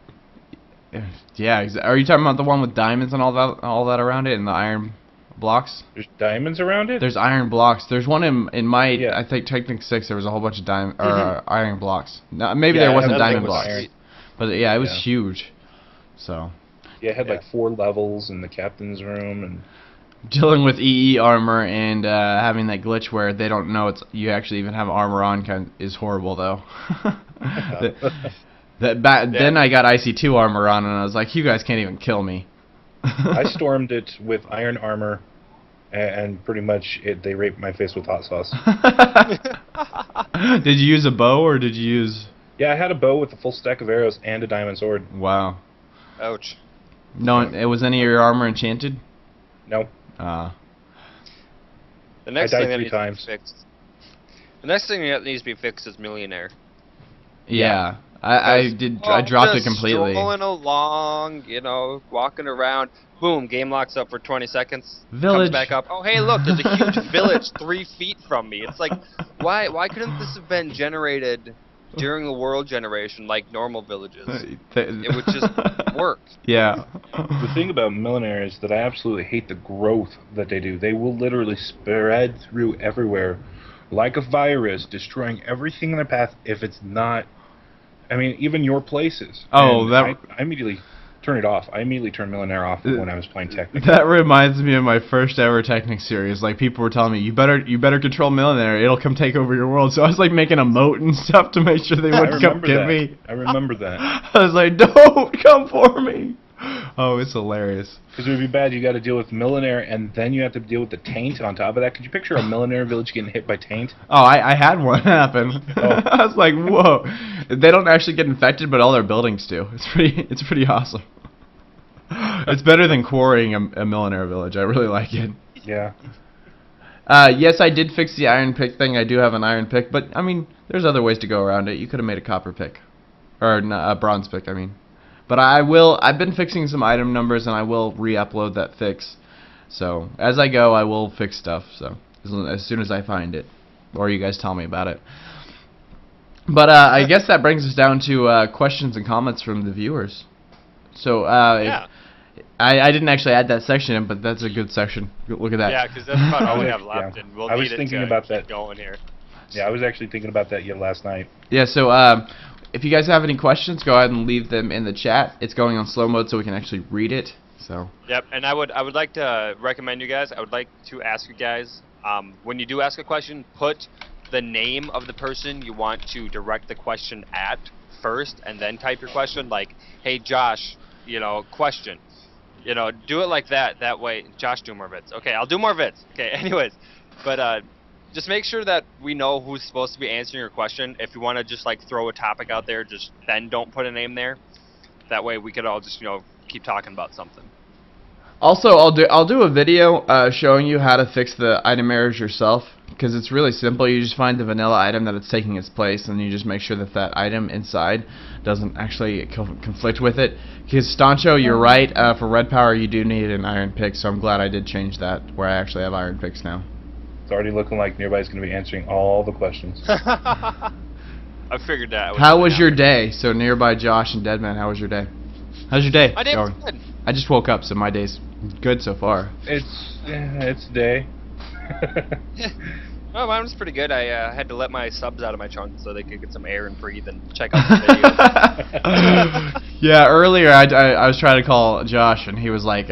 Yeah, are you talking about the one with diamonds and all that around it, and the iron blocks? There's diamonds around it? There's iron blocks. There's one in my Yeah. I think Technic 6. There was a whole bunch of Mhm. iron blocks. No, maybe Yeah, there I wasn't have one diamond with blocks, iron. but yeah, it was Yeah. huge. So Yeah, it had Yeah. like 4 levels in the captain's room, and dealing with EE armor and having that glitch where they don't know you actually even have armor on is horrible though. Then I got IC2 armor on and I was like, you guys can't even kill me. I stormed it with iron armor, and pretty much they raped my face with hot sauce. Did you use a bow or did you use? Yeah, I had a bow with a full stack of arrows and a diamond sword. Wow. ouch. No, it was any of your armor enchanted? No, Uh, The next died thing that 3 needs times. to be fixed. The next thing that needs to be fixed is Millionaire. yeah. I dropped it Just completely. Strolling along, walking around. Boom, game locks up for 20 seconds. Village. Comes back up. Oh, hey, look, there's a huge village 3 feet from me. It's like, why couldn't this have been generated during the world generation like normal villages? It would just work. Yeah. The thing about Millionaire is that I absolutely hate the growth that they do. They will literally spread through everywhere like a virus, destroying everything in their path if it's not... I mean, even your places. Oh, And that... I immediately turn it off. I immediately turned Millionaire off when I was playing Technic. That reminds me of my first ever Technic series. Like people were telling me, you better control Millionaire. It'll come take over your world. So I was like making a moat and stuff to make sure they I wouldn't come remember get that. me. I remember that. I was like, don't come for me. Oh, it's hilarious. Because it would be bad. You got to deal with Millionaire, and then you have to deal with the taint on top of that. Could you picture a Millionaire village getting hit by taint? Oh, I had one happen. Oh. I was like, whoa. They don't actually get infected, but all their buildings do. It's pretty awesome. It's better than quarrying a Millionaire village. I really like it. Yeah. Yes, I did fix the iron pick thing. I do have an iron pick, but I mean, there's other ways to go around it. You could have made a copper pick, or a bronze pick. I mean, but I've been fixing some item numbers, and I will re-upload that fix. So as I go, I will fix stuff. So as soon as I find it, or you guys tell me about it. But I guess that brings us down to questions and comments from the viewers. So Yeah. I didn't actually add that section in, but that's a good section. Look at that. Yeah, because that's about all we have left, Yeah. and we'll I was need it thinking to about keep that. going here. Yeah, I was actually thinking about that last night. Yeah, so if you guys have any questions, go ahead and leave them in the chat. It's going on slow mode so we can actually read it. So Yep, and I would like to recommend you guys. I would like to ask you guys, when you do ask a question, put the name of the person you want to direct the question at first, and then type your question. Like, hey Josh, question. Do it like that. That way, Josh, do more vids. Okay, I'll do more vids. Okay, anyways, but just make sure that we know who's supposed to be answering your question. If you want to just like throw a topic out there, just then don't put a name there. That way we could all just keep talking about something. Also, I'll do a video showing you how to fix the item errors yourself, because it's really simple. You just find the vanilla item that it's taking its place, and you just make sure that that item inside doesn't actually conflict with it. Because Stancho, you're right. For red power, you do need an iron pick, so I'm glad I did change that, where I actually have iron picks now. It's already looking like Nearby's going to be answering all the questions. I figured that. How was your day? So Nearby, Josh, and Deadman, how was your day? How's your day? My day was good. I just woke up, so my day's good so far. It's a day. Oh, mine was pretty good. I had to let my subs out of my trunk so they could get some air and breathe and check out the video. Yeah, earlier I was trying to call Josh, and he was like,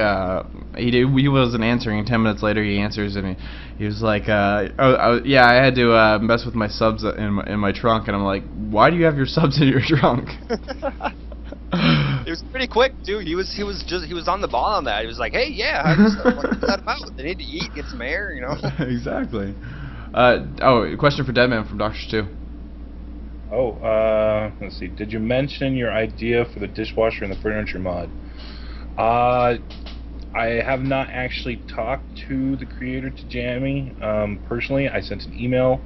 he wasn't answering. And 10 minutes later, he answers, and he was like, yeah, I had to mess with my subs in my trunk, and I'm like, why do you have your subs in your trunk? It was pretty quick, dude. He was on the ball on that. He was like, hey, yeah, I just want to let them out. They need to eat, get some air, you know. Exactly. Question for Deadman from Dr. Stu. Oh, let's see. Did you mention your idea for the dishwasher and the furniture mod? I have not actually talked to the creator, to Jammy. Personally, I sent an email.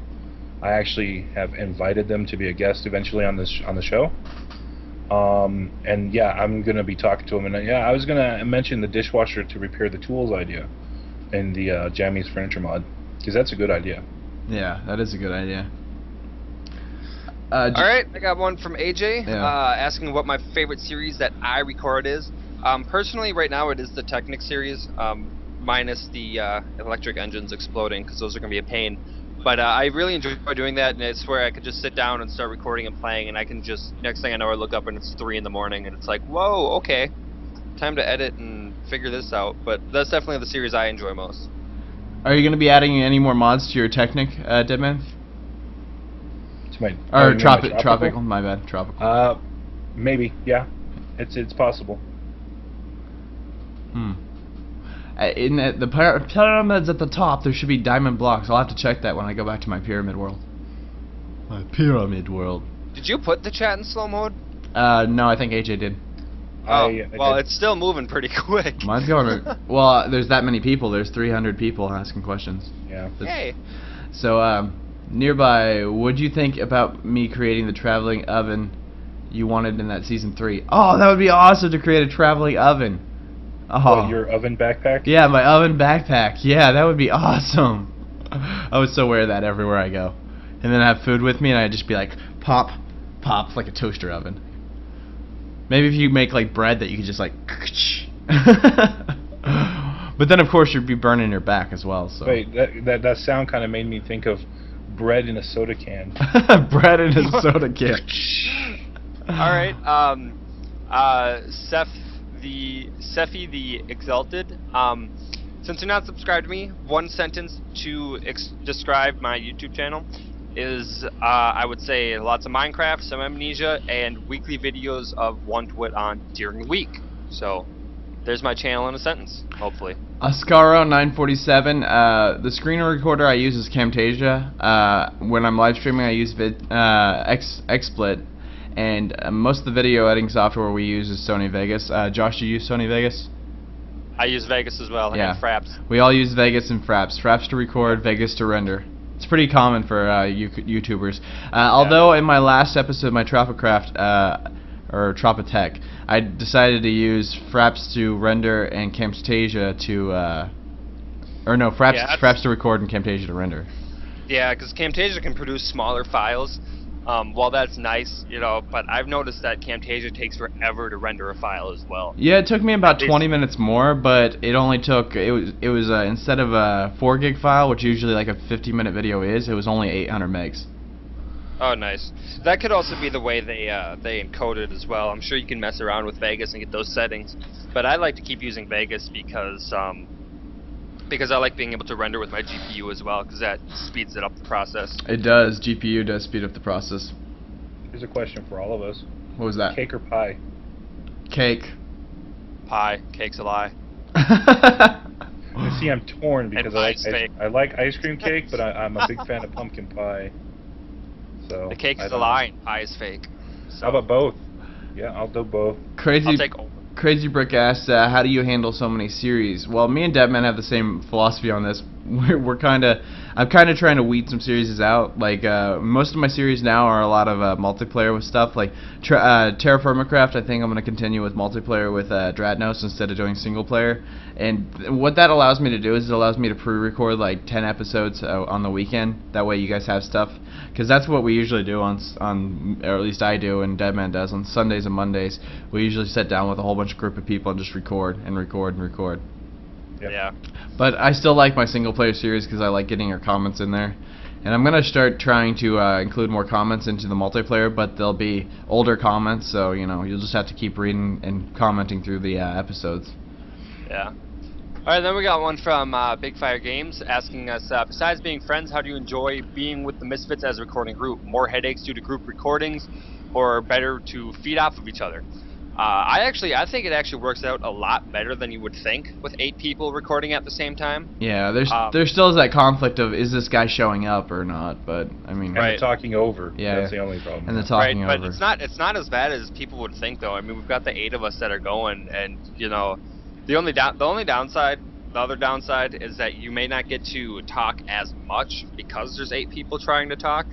I actually have invited them to be a guest eventually on the show. And yeah, I'm gonna be talking to him. And yeah, I was gonna mention the dishwasher to repair the tools idea in the Jammy's furniture mod, because that's a good idea. Yeah, that is a good idea. Alright, I got one from AJ, asking what my favorite series that I record is. Personally, right now it is the Technic series, minus the electric engines exploding, because those are going to be a pain. But I really enjoy doing that, and it's where I could just sit down and start recording and playing, and I can just, next thing I know, I look up and it's 3 in the morning, and it's like, whoa, okay, time to edit and figure this out. But that's definitely the series I enjoy most. Are you going to be adding any more mods to your Technic, Deadman? Or tropical? My bad, tropical. Maybe, yeah. It's possible. In the pyramids at the top, there should be diamond blocks. I'll have to check that when I go back to my pyramid world. My pyramid world. Did you put the chat in slow mode? No, I think AJ did. Oh, well, it's still moving pretty quick. Mine's going. Well, there's that many people. There's 300 people asking questions. Yeah. Hey. So, Nearby, what'd you think about me creating the traveling oven you wanted in that season 3? Oh, that would be awesome to create a traveling oven. Oh. What, your oven backpack? Yeah, my oven backpack. Yeah, that would be awesome. I would so wear that everywhere I go. And then I have food with me, and I'd just be like, pop, pop, like a toaster oven. Maybe if you make like bread that you could just like. But then of course you'd be burning your back as well. So. Wait, that sound kind of made me think of bread in a soda can. Bread in a soda can. All right, Sephi the Exalted. Since you're not subscribed to me, one sentence to describe my YouTube channel is, I would say, lots of Minecraft, some Amnesia, and weekly videos of one twit on during the week. So, there's my channel in a sentence, hopefully. Ascaro947, the screen recorder I use is Camtasia. When I'm live streaming, I use XSplit, and most of the video editing software we use is Sony Vegas. Josh, do you use Sony Vegas? I use Vegas as well, and Fraps. We all use Vegas and Fraps. Fraps to record, Vegas to render. It's pretty common for YouTubers. Although in my last episode of my Tropicraft, or Tropitech, I decided to use Fraps to render and Camtasia to, Fraps to record and Camtasia to render. Yeah, because Camtasia can produce smaller files. Well, that's nice, you know, but I've noticed that Camtasia takes forever to render a file as well. Yeah, it took me about 20 minutes more, but it only took, it was instead of a 4 gig file, which usually like a 50-minute video is, it was only 800 megs. Oh, nice. That could also be the way they encode it as well. I'm sure you can mess around with Vegas and get those settings, but I like to keep using Vegas because I like being able to render with my GPU as well, because that speeds it up the process. It does. GPU does speed up the process. Here's a question for all of us. What was that? Cake or pie? Cake. Pie. Cake's a lie. You see, I'm torn because I like ice cream cake, but I'm a big fan of pumpkin pie. So the cake is a lie and pie is fake. So. How about both? Yeah, I'll do both. Crazy. I'll take over. Crazy Brick asked, how do you handle so many series? Well, me and Deadman have the same philosophy on this. I'm kind of trying to weed some series out. Like, most of my series now are a lot of multiplayer with stuff. Like, Terraformacraft, I think I'm going to continue with multiplayer with Dradnos instead of doing single player. And what that allows me to do is it allows me to pre-record like 10 episodes on the weekend. That way you guys have stuff. Because that's what we usually do on, or at least I do and Deadman does, on Sundays and Mondays. We usually sit down with a whole bunch of group of people and just record and record and record. Yep. Yeah. But I still like my single player series because I like getting your comments in there. And I'm going to start trying to include more comments into the multiplayer, but they'll be older comments, so you'll just have to keep reading and commenting through the episodes. Yeah. Alright, then we got one from Big Fire Games asking us, besides being friends, how do you enjoy being with the Misfits as a recording group? More headaches due to group recordings, or better to feed off of each other? I think it actually works out a lot better than you would think with 8 people recording at the same time. Yeah, there still is that conflict of, is this guy showing up or not? But I mean, And the talking over. Yeah, that's the only problem. And the talking right, over. But it's not as bad as people would think, though. I mean, we've got the 8 of us that are going, and the other downside is that you may not get to talk as much because there's 8 people trying to talk.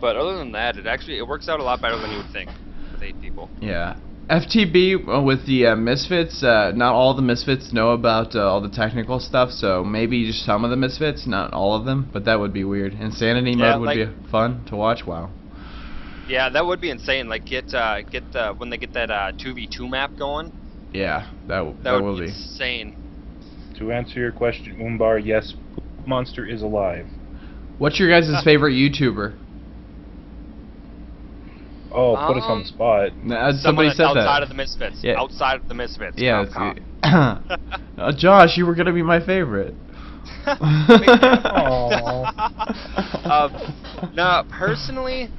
But other than that, it works out a lot better than you would think with 8 people. Yeah. FTB with the Misfits, not all the Misfits know about all the technical stuff, so maybe just some of the Misfits, not all of them, but that would be weird. Insanity mode would be fun to watch. Wow. Yeah, that would be insane. Like when they get that 2v2 map going. Yeah, that would be insane. To answer your question, Umbar, yes, Poop Monster is alive. What's your guys' favorite YouTuber? Oh, put us on the spot. Somebody said that. Outside of the Misfits. Yeah. Outside of the Misfits. Yeah. Josh, you were gonna be my favorite. No, personally,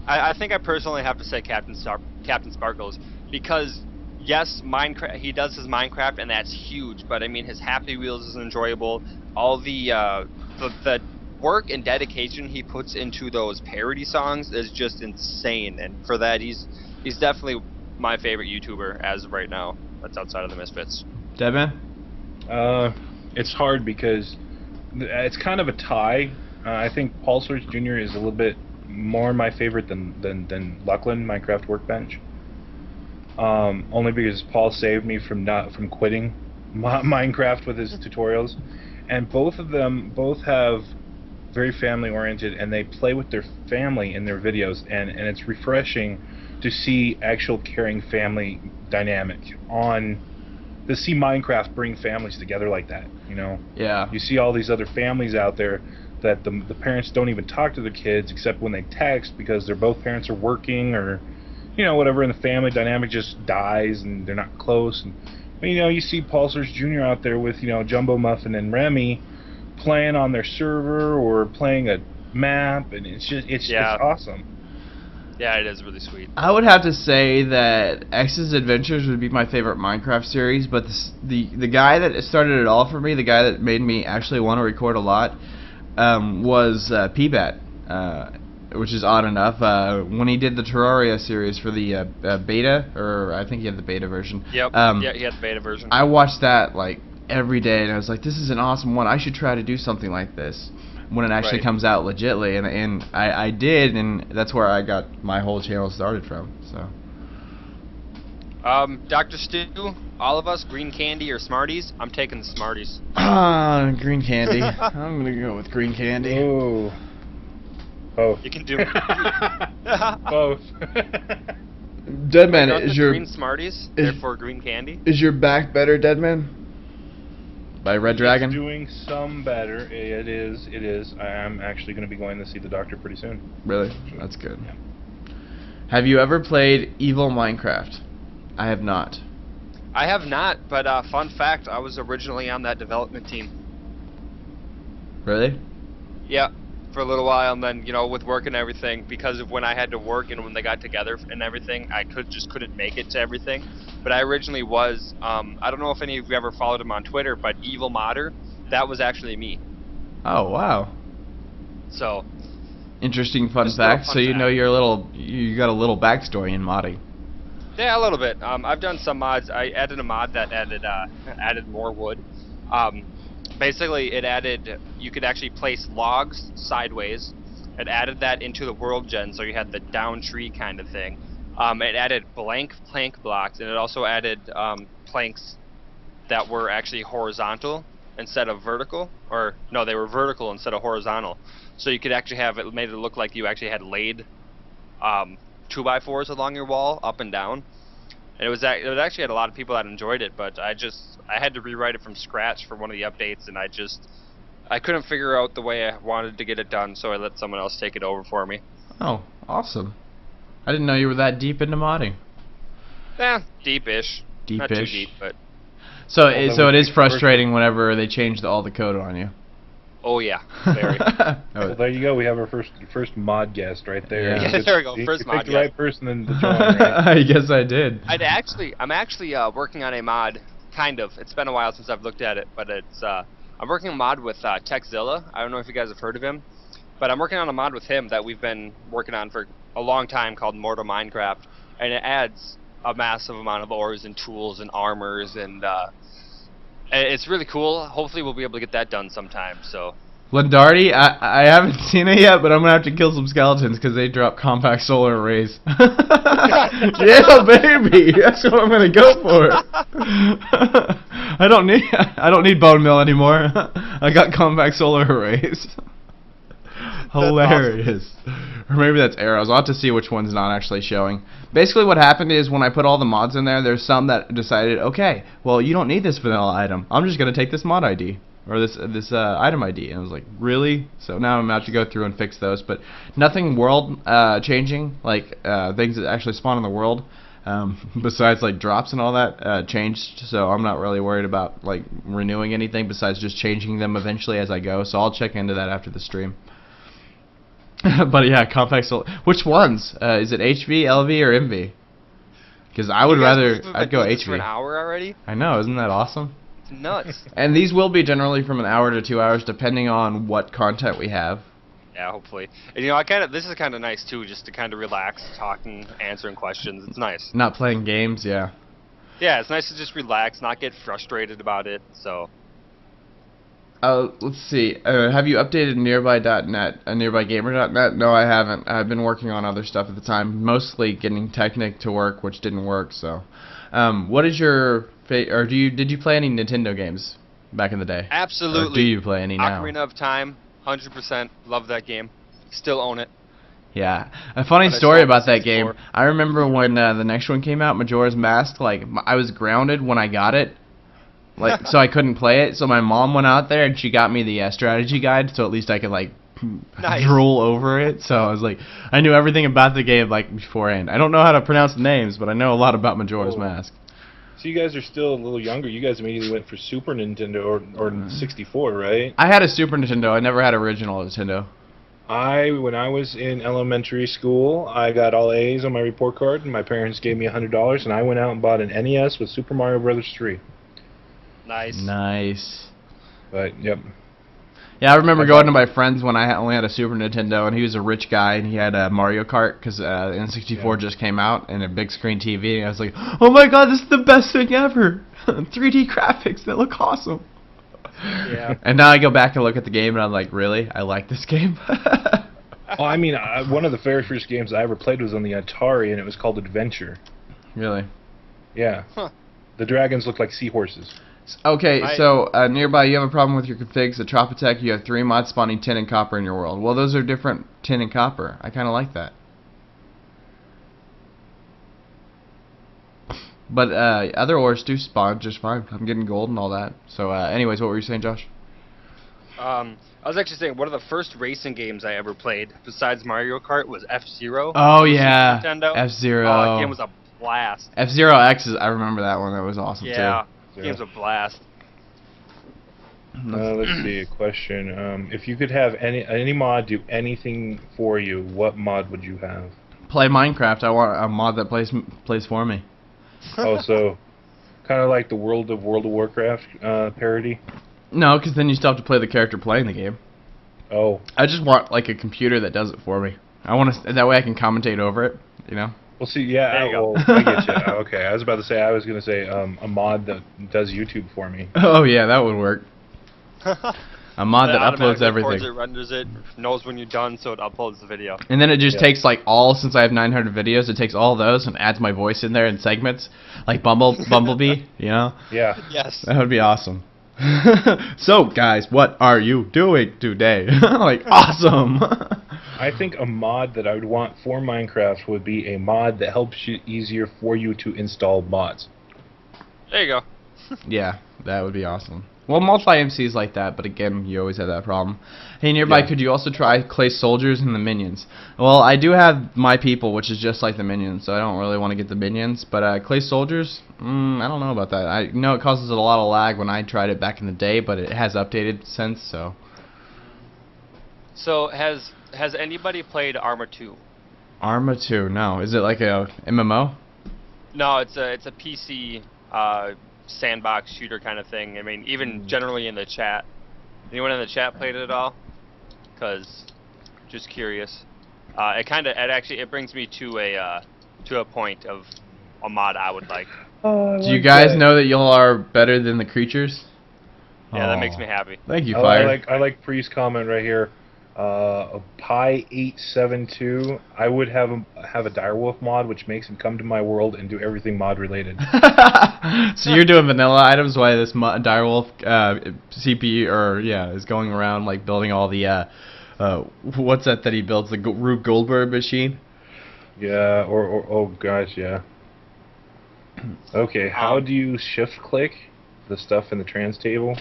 I think I personally have to say Captain Sparkles, because yes, Minecraft. He does his Minecraft, and that's huge. But I mean, his Happy Wheels is enjoyable. All the work and dedication he puts into those parody songs is just insane, and for that he's definitely my favorite YouTuber as of right now. That's outside of the Misfits. Deadman? It's hard because it's kind of a tie. I think Paul Source Jr. is a little bit more my favorite than Luckland, Minecraft Workbench. Only because Paul saved me from quitting Minecraft with his tutorials, and both have very family oriented, and they play with their family in their videos, and it's refreshing to see actual caring family dynamic to see Minecraft bring families together like that. Yeah. You see all these other families out there that the parents don't even talk to their kids except when they text, because both parents are working, or whatever, and the family dynamic just dies and they're not close. And you see Paul Source Jr. out there with Jumbo Muffin and Remy playing on their server or playing a map, and it's awesome. Yeah, it is really sweet. I would have to say that X's Adventures would be my favorite Minecraft series, but the guy that started it all for me, the guy that made me actually want to record a lot, was PBAT, which is odd enough. When he did the Terraria series for the beta, or I think he had the beta version. Yep. Yeah, he had the beta version. I watched that like every day, and I was like, this is an awesome one. I should try to do something like this when it actually comes out legitly, and I did, and that's where I got my whole channel started from. So Dr. Stu, all of us, green candy or Smarties? I'm taking the Smarties. Green candy. I'm gonna go with green candy. Oh. Both. You can do both. Deadman, is your green Smarties, therefore green candy? Is your back better, Deadman? By Red Dragon? It's doing some better. It is. I'm actually going to be going to see the doctor pretty soon. Really? That's good. Yeah. Have you ever played Evil Minecraft? I have not. I have not, but fun fact, I was originally on that development team. Really? Yeah, for a little while, and then with work and everything, because of when I had to work and when they got together and everything, I couldn't make it to everything. But I originally was, I don't know if any of you ever followed him on Twitter, but Evil Modder, that was actually me. Oh, wow. So. Interesting fun fact. So you got a little backstory in modding. Yeah, a little bit. I've done some mods. I added a mod that added more wood. Um, Basically, it added you could actually place logs sideways. It added that into the world gen, so you had the down tree kind of thing. It added blank plank blocks, and it also added planks that were actually horizontal instead of vertical, or no, they were vertical instead of horizontal. So you could actually have it made it look like you actually had laid um, 2x4s along your wall, up and down. And it actually had a lot of people that enjoyed it, but I had to rewrite it from scratch for one of the updates, and I couldn't figure out the way I wanted to get it done, so I let someone else take it over for me. Oh, awesome. I didn't know you were that deep into modding. Deep-ish. Not too Deep-ish. deep, but So, Well, then so it we is picked frustrating whenever they change all the code on you. oh yeah, very. Well, there you go. We have our first mod guest right there. Yeah. Yeah, there we go. You First picked mod the guest. right person in the join, right? I guess I did. I'm actually working on a mod, kind of. It's been a while since I've looked at it, but I'm working on a mod with Techzilla. I don't know if you guys have heard of him, but I'm working on a mod with him that we've been working on for a long time called Mortal Minecraft, and it adds a massive amount of ores and tools and armors, and it's really cool. Hopefully we'll be able to get that done sometime, so. Lendardi, I haven't seen it yet, but I'm gonna have to kill some skeletons because they drop compact solar arrays. Yeah, baby, that's what I'm gonna go for. I don't need bone meal anymore. I got compact solar arrays. Hilarious. Or maybe that's arrows. I'll have to see which one's not actually showing. Basically what happened is when I put all the mods in there, there's some that decided, okay, well you don't need this vanilla item. I'm just gonna take this mod ID. Or this item ID, and I was like, really? So now I'm about to go through and fix those, but nothing world changing, like things that actually spawn in the world, besides like drops and all that changed. So I'm not really worried about like renewing anything besides just changing them eventually as I go. So I'll check into that after the stream. But yeah, compact soul. Which ones? Is it HV, LV, or MV? Because I would rather I'd go HV. For an hour already? I know, isn't that awesome? Nuts. And these will be generally from an hour to 2 hours, depending on what content we have. Yeah, hopefully. And this is kind of nice too, just to kind of relax, talking, answering questions. It's nice. Not playing games, yeah. Yeah, it's nice to just relax, not get frustrated about it. So. Let's see. Have you updated nearby.net, nearbygamer.net? No, I haven't. I've been working on other stuff at the time, mostly getting Technic to work, which didn't work. So, what is your or did you play any Nintendo games back in the day? Absolutely. Or do you play any now? Ocarina of Time, 100%. Love that game. Still own it. Yeah. A funny But I story still about that have game. 64. I remember when the next one came out, Majora's Mask. Like I was grounded when I got it. Like so I couldn't play it. So my mom went out there and she got me the strategy guide, so at least I could like Nice. drool over it. So I was like, I knew everything about the game like beforehand. I don't know how to pronounce the names, but I know a lot about Majora's Mask. So you guys are still a little younger. You guys immediately went for Super Nintendo or 64, right? I had a Super Nintendo. I never had original Nintendo. When I was in elementary school, I got all A's on my report card, and my parents gave me $100, and I went out and bought an NES with Super Mario Brothers 3. Nice. Nice. But yep. Yeah, I remember going to my friends when I only had a Super Nintendo, and he was a rich guy, and he had a Mario Kart, because N64 just came out, and a big screen TV, and I was like, oh my god, this is the best thing ever! 3D graphics that look awesome! Yeah. And now I go back and look at the game, and I'm like, really? I like this game? Well, I mean, one of the very first games I ever played was on the Atari, and it was called Adventure. Really? Yeah. Huh. The dragons looked like seahorses. Okay, so nearby you have a problem with your configs. At Tropotech, you have 3 mods spawning tin and copper in your world. Well, those are different tin and copper. I kind of like that. But other ores do spawn just fine. I'm getting gold and all that. So, anyways, what were you saying, Josh? I was actually saying one of the first racing games I ever played, besides Mario Kart, was F-Zero. Oh yeah, Nintendo. F-Zero. Oh, that game was a blast. F-Zero X I remember that one. That was awesome Yeah, too. game's a blast. Let's see, a question. If you could have any mod do anything for you, what mod would you have? Play Minecraft. I want a mod that plays for me. Oh, so kind of like the World of Warcraft parody? No, because then you still have to play the character playing the game. Oh. I just want like a computer that does it for me. I want to that way I can commentate over it. You know. Well, see, yeah, There you go. well, I get you. Okay, I was about to say, I was going to say a mod that does YouTube for me. Oh yeah, that would work. A mod It that uploads automatically records everything. it, renders it, knows when you're done, so it uploads the video. And then it just Yeah. takes like since I have 900 videos, it takes all those and adds my voice in there in segments, like Bumblebee, you know? Yeah. Yes. That would be awesome. So guys, what are you doing today? Like, awesome. I think a mod that I would want for Minecraft would be a mod that helps you easier for you to install mods. There you go. Yeah, that would be awesome. Well, multi-MC is like that, but again, you always have that problem. Hey, nearby, Yeah. could you also try Clay Soldiers and the Minions? Well, I do have My People, which is just like the Minions, so I don't really want to get the Minions. But Clay Soldiers, I don't know about that. I know it causes a lot of lag when I tried it back in the day, but it has updated since, so... So has anybody played Arma 2? Arma 2, no. Is it like a MMO? No, it's a PC sandbox shooter kind of thing. I mean, even generally in the chat. Anyone in the chat played it at all? Cause just curious. It brings me to a point of a mod I would like. Do you guys know that y'all are better than the creatures? Yeah, that makes Aw. me happy. Thank you, I Fire. like Pre's comment right here. A Pi 872. I would have a direwolf mod, which makes him come to my world and do everything mod related. So you're doing vanilla items while this direwolf CPU is going around like building all the what's that he builds, the Rube Goldberg machine? Yeah, or oh gosh, yeah. Okay, how do you shift click the stuff in the trans table?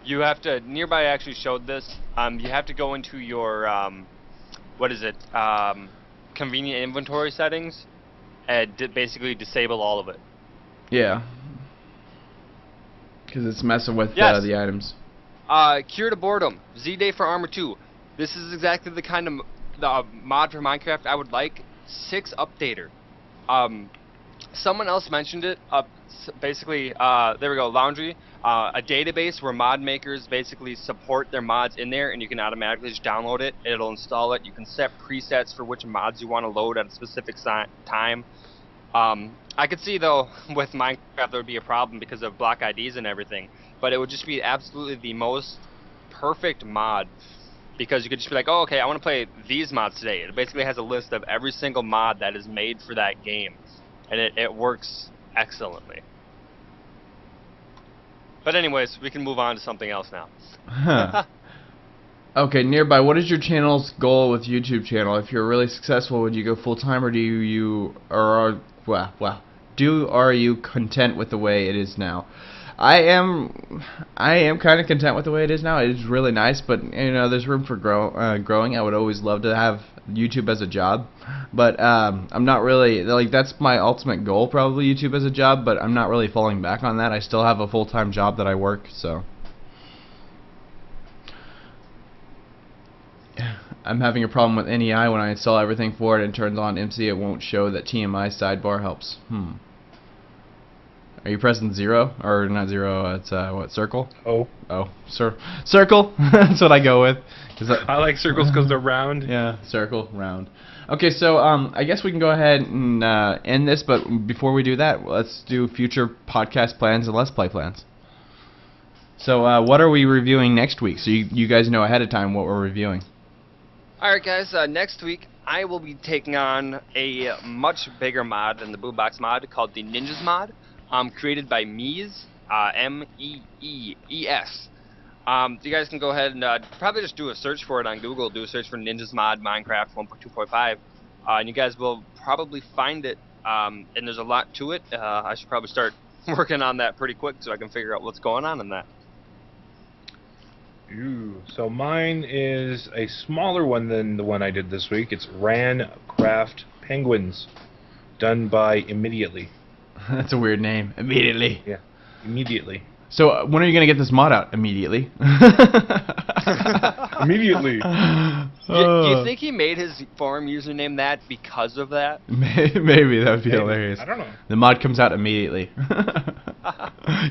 You have to. Nearby actually showed this. You have to go into your what is it? Convenient inventory settings, and basically disable all of it. Yeah. Because it's messing with Yes. the items. Cure to boredom. Z-Day for Armor 2. This is exactly the kind of mod for Minecraft I would like. 6 updater. Someone else mentioned it. Basically, there we go. Laundry. A database where mod makers basically support their mods in there, and you can automatically just download it. It'll install it. You can set presets for which mods you want to load at a specific time. I could see though with Minecraft there would be a problem because of block IDs and everything, but it would just be absolutely the most perfect mod because you could just be like, oh, okay, I want to play these mods today. It basically has a list of every single mod that is made for that game, and it works excellently. But anyways, we can move on to something else now. Huh. Okay, nearby, what is your channel's goal with YouTube channel? If you're really successful, would you go full time, or are you content with the way it is now? I am kind of content with the way it is now. It is really nice, but you know, there's room for growing. I would always love to have YouTube as a job, but I'm not really like that's my ultimate goal, probably YouTube as a job. But I'm not really falling back on that. I still have a full-time job that I work, so. I'm having a problem with NEI when I install everything for it and turns on MC. It won't show that TMI sidebar helps. Are you pressing 0 or not 0? It's what, circle? Oh, Circle. That's what I go with. I like circles because they're round. Yeah, circle, round. Okay, so I guess we can go ahead and end this. But before we do that, let's do future podcast plans and Let's Play plans. So what are we reviewing next week? So you guys know ahead of time what we're reviewing. Alright guys, next week I will be taking on a much bigger mod than the Boombox mod called the Ninjas mod, created by Mees, M-E-E-E-S. You guys can go ahead and probably just do a search for it on Google, do a search for Ninjas mod Minecraft 1.2.5, and you guys will probably find it, and there's a lot to it. I should probably start working on that pretty quick so I can figure out what's going on in that. Ooh, so mine is a smaller one than the one I did this week. It's Ran Craft Penguins, done by Immediately. That's a weird name. Immediately. Yeah, Immediately. So when are you going to get this mod out? Immediately. Immediately. Do you think he made his forum username that because of that? Maybe that would be Maybe. hilarious. I don't know. The mod comes out immediately.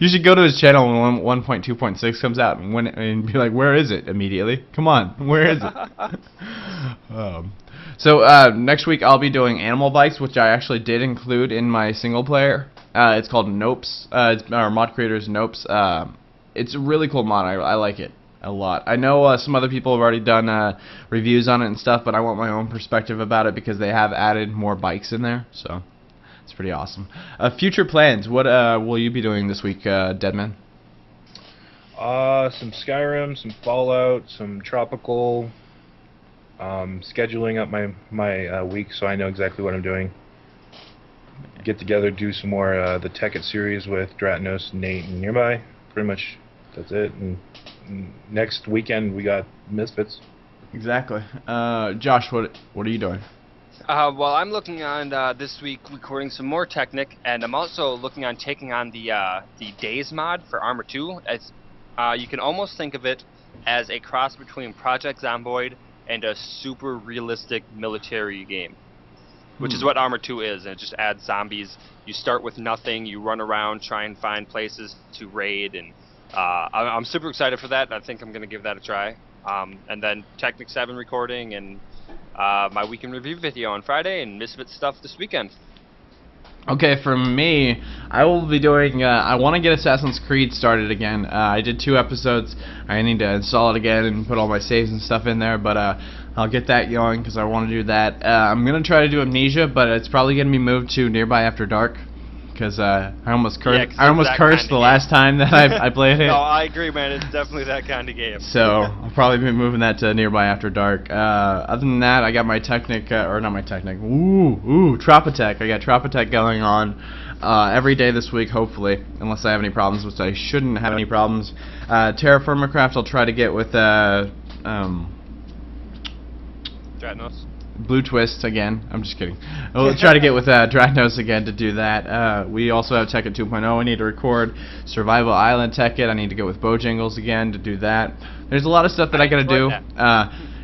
You should go to his channel when 1.2.6 comes out and be like, where is it? Immediately. Come on, where is it? So next week I'll be doing animal bikes, which I actually did include in my single player. It's called Nopes. It's our mod creator's Nopes. It's a really cool mod. I like it a lot. I know some other people have already done reviews on it and stuff, but I want my own perspective about it because they have added more bikes in there. So it's pretty awesome. Future plans. What will you be doing this week, Deadman? Some Skyrim, some Fallout, some Tropical. Scheduling up my week so I know exactly what I'm doing. Get together, do some more the Tech It series with Dratnos, Nate, and Nearby. Pretty much that's it. And next weekend we got Misfits. Exactly. Josh, what are you doing? Well, I'm looking on this week recording some more Technic, and I'm also looking on taking on the Days mod for Armor 2. As you can almost think of it as a cross between Project Zomboid and a super realistic military game, which is what Armor 2 is, and it just adds zombies. You start with nothing, you run around, try and find places to raid, and I'm super excited for that. I think I'm going to give that a try. And then Technic 7 recording, and my weekend review video on Friday, and Misfit stuff this weekend. Okay, for me, I will be doing, I want to get Assassin's Creed started again. I did 2 episodes. I need to install it again and put all my saves and stuff in there, but I'll get that going because I want to do that. I'm going to try to do Amnesia, but it's probably going to be moved to Nearby After Dark because I almost cursed the last time that I played it. No, I agree, man. It's definitely that kind of game. So I'll probably be moving that to Nearby After Dark. Other than that, I got my Technic, or not my Technic, Tropotech. I got Tropotech going on every day this week, hopefully, unless I have any problems, which I shouldn't have any problems. Terraformacraft I'll try to get with Dratnos. Blue Twist again. I'm just kidding. We'll try to get with Dratnos again to do that. We also have Tech It 2.0. I need to record Survival Island Tech It. I need to go with Bojangles again to do that. There's a lot of stuff that I gotta do.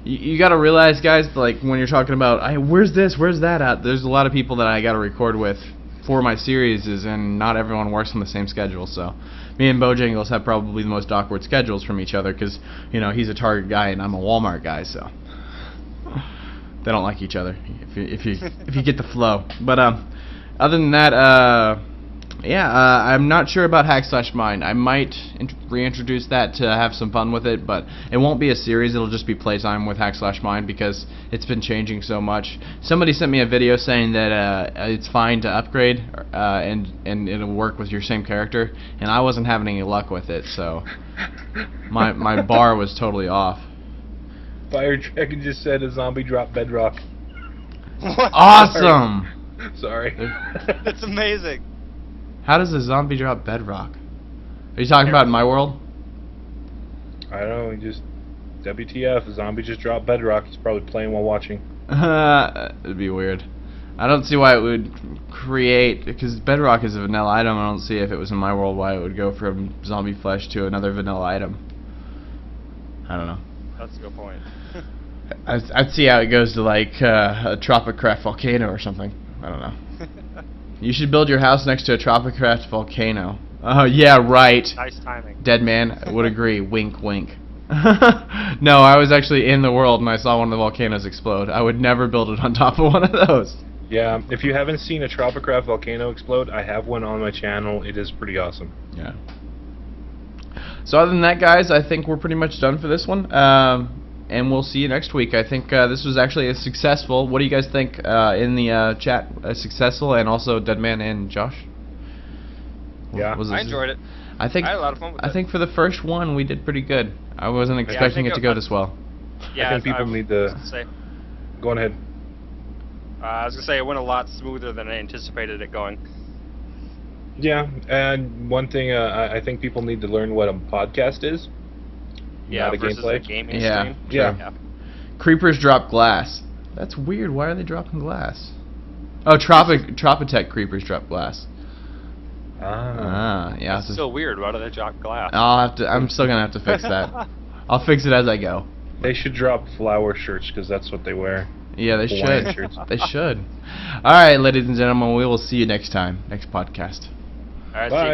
You gotta realize, guys, like when you're talking about where's this, where's that at, there's a lot of people that I gotta record with for my series, and not everyone works on the same schedule. So me and Bojangles have probably the most awkward schedules from each other because he's a Target guy and I'm a Walmart guy, so they don't like each other if you get the flow. But other than that, I'm not sure about Hack/Mine. I might reintroduce that to have some fun with it, but it won't be a series. It'll just be playtime with Hack/Mine because it's been changing so much. Somebody sent me a video saying that it's fine to upgrade and it'll work with your same character, and I wasn't having any luck with it, so my bar was totally off. Fire Dragon just said a zombie dropped bedrock. Awesome! Sorry. That's amazing. How does a zombie drop bedrock? Are you talking about in my world? I don't know, just WTF, a zombie just dropped bedrock. He's probably playing while watching. It'd be weird. I don't see why it would create, because bedrock is a vanilla item. I don't see if it was in my world why it would go from zombie flesh to another vanilla item. I don't know. That's a good point. I'd see how it goes to like a Tropicraft volcano or something. I don't know. You should build your house next to a Tropicraft volcano. Oh yeah, right. Nice timing. Dead man would agree. Wink, wink. No, I was actually in the world and I saw one of the volcanoes explode. I would never build it on top of one of those. Yeah, if you haven't seen a Tropicraft volcano explode, I have one on my channel. It is pretty awesome. Yeah. So other than that, guys, I think we're pretty much done for this one. And we'll see you next week. I think this was actually a successful. What do you guys think in the chat? Successful, and also Deadman and Josh. Yeah, I enjoyed it. I think I had a lot of fun with it. I think for the first one we did pretty good. I wasn't expecting it to go this well. Yeah, I think people need to. Go on ahead. I was gonna say it went a lot smoother than I anticipated it going. Yeah, and one thing I think people need to learn what a podcast is. Yeah, not a versus gameplay. a gaming Yeah. stream. Yeah. Creepers drop glass. That's weird. Why are they dropping glass? Oh, Tropotech creepers drop glass. Yeah. It's still weird. Why do they drop glass? I'm still gonna have to fix that. I'll fix it as I go. They should drop flower shirts because that's what they wear. Yeah, they Hawaiian should. shirts. They should. All right, ladies and gentlemen, we will see you next time, next podcast. All right, Bye. see you.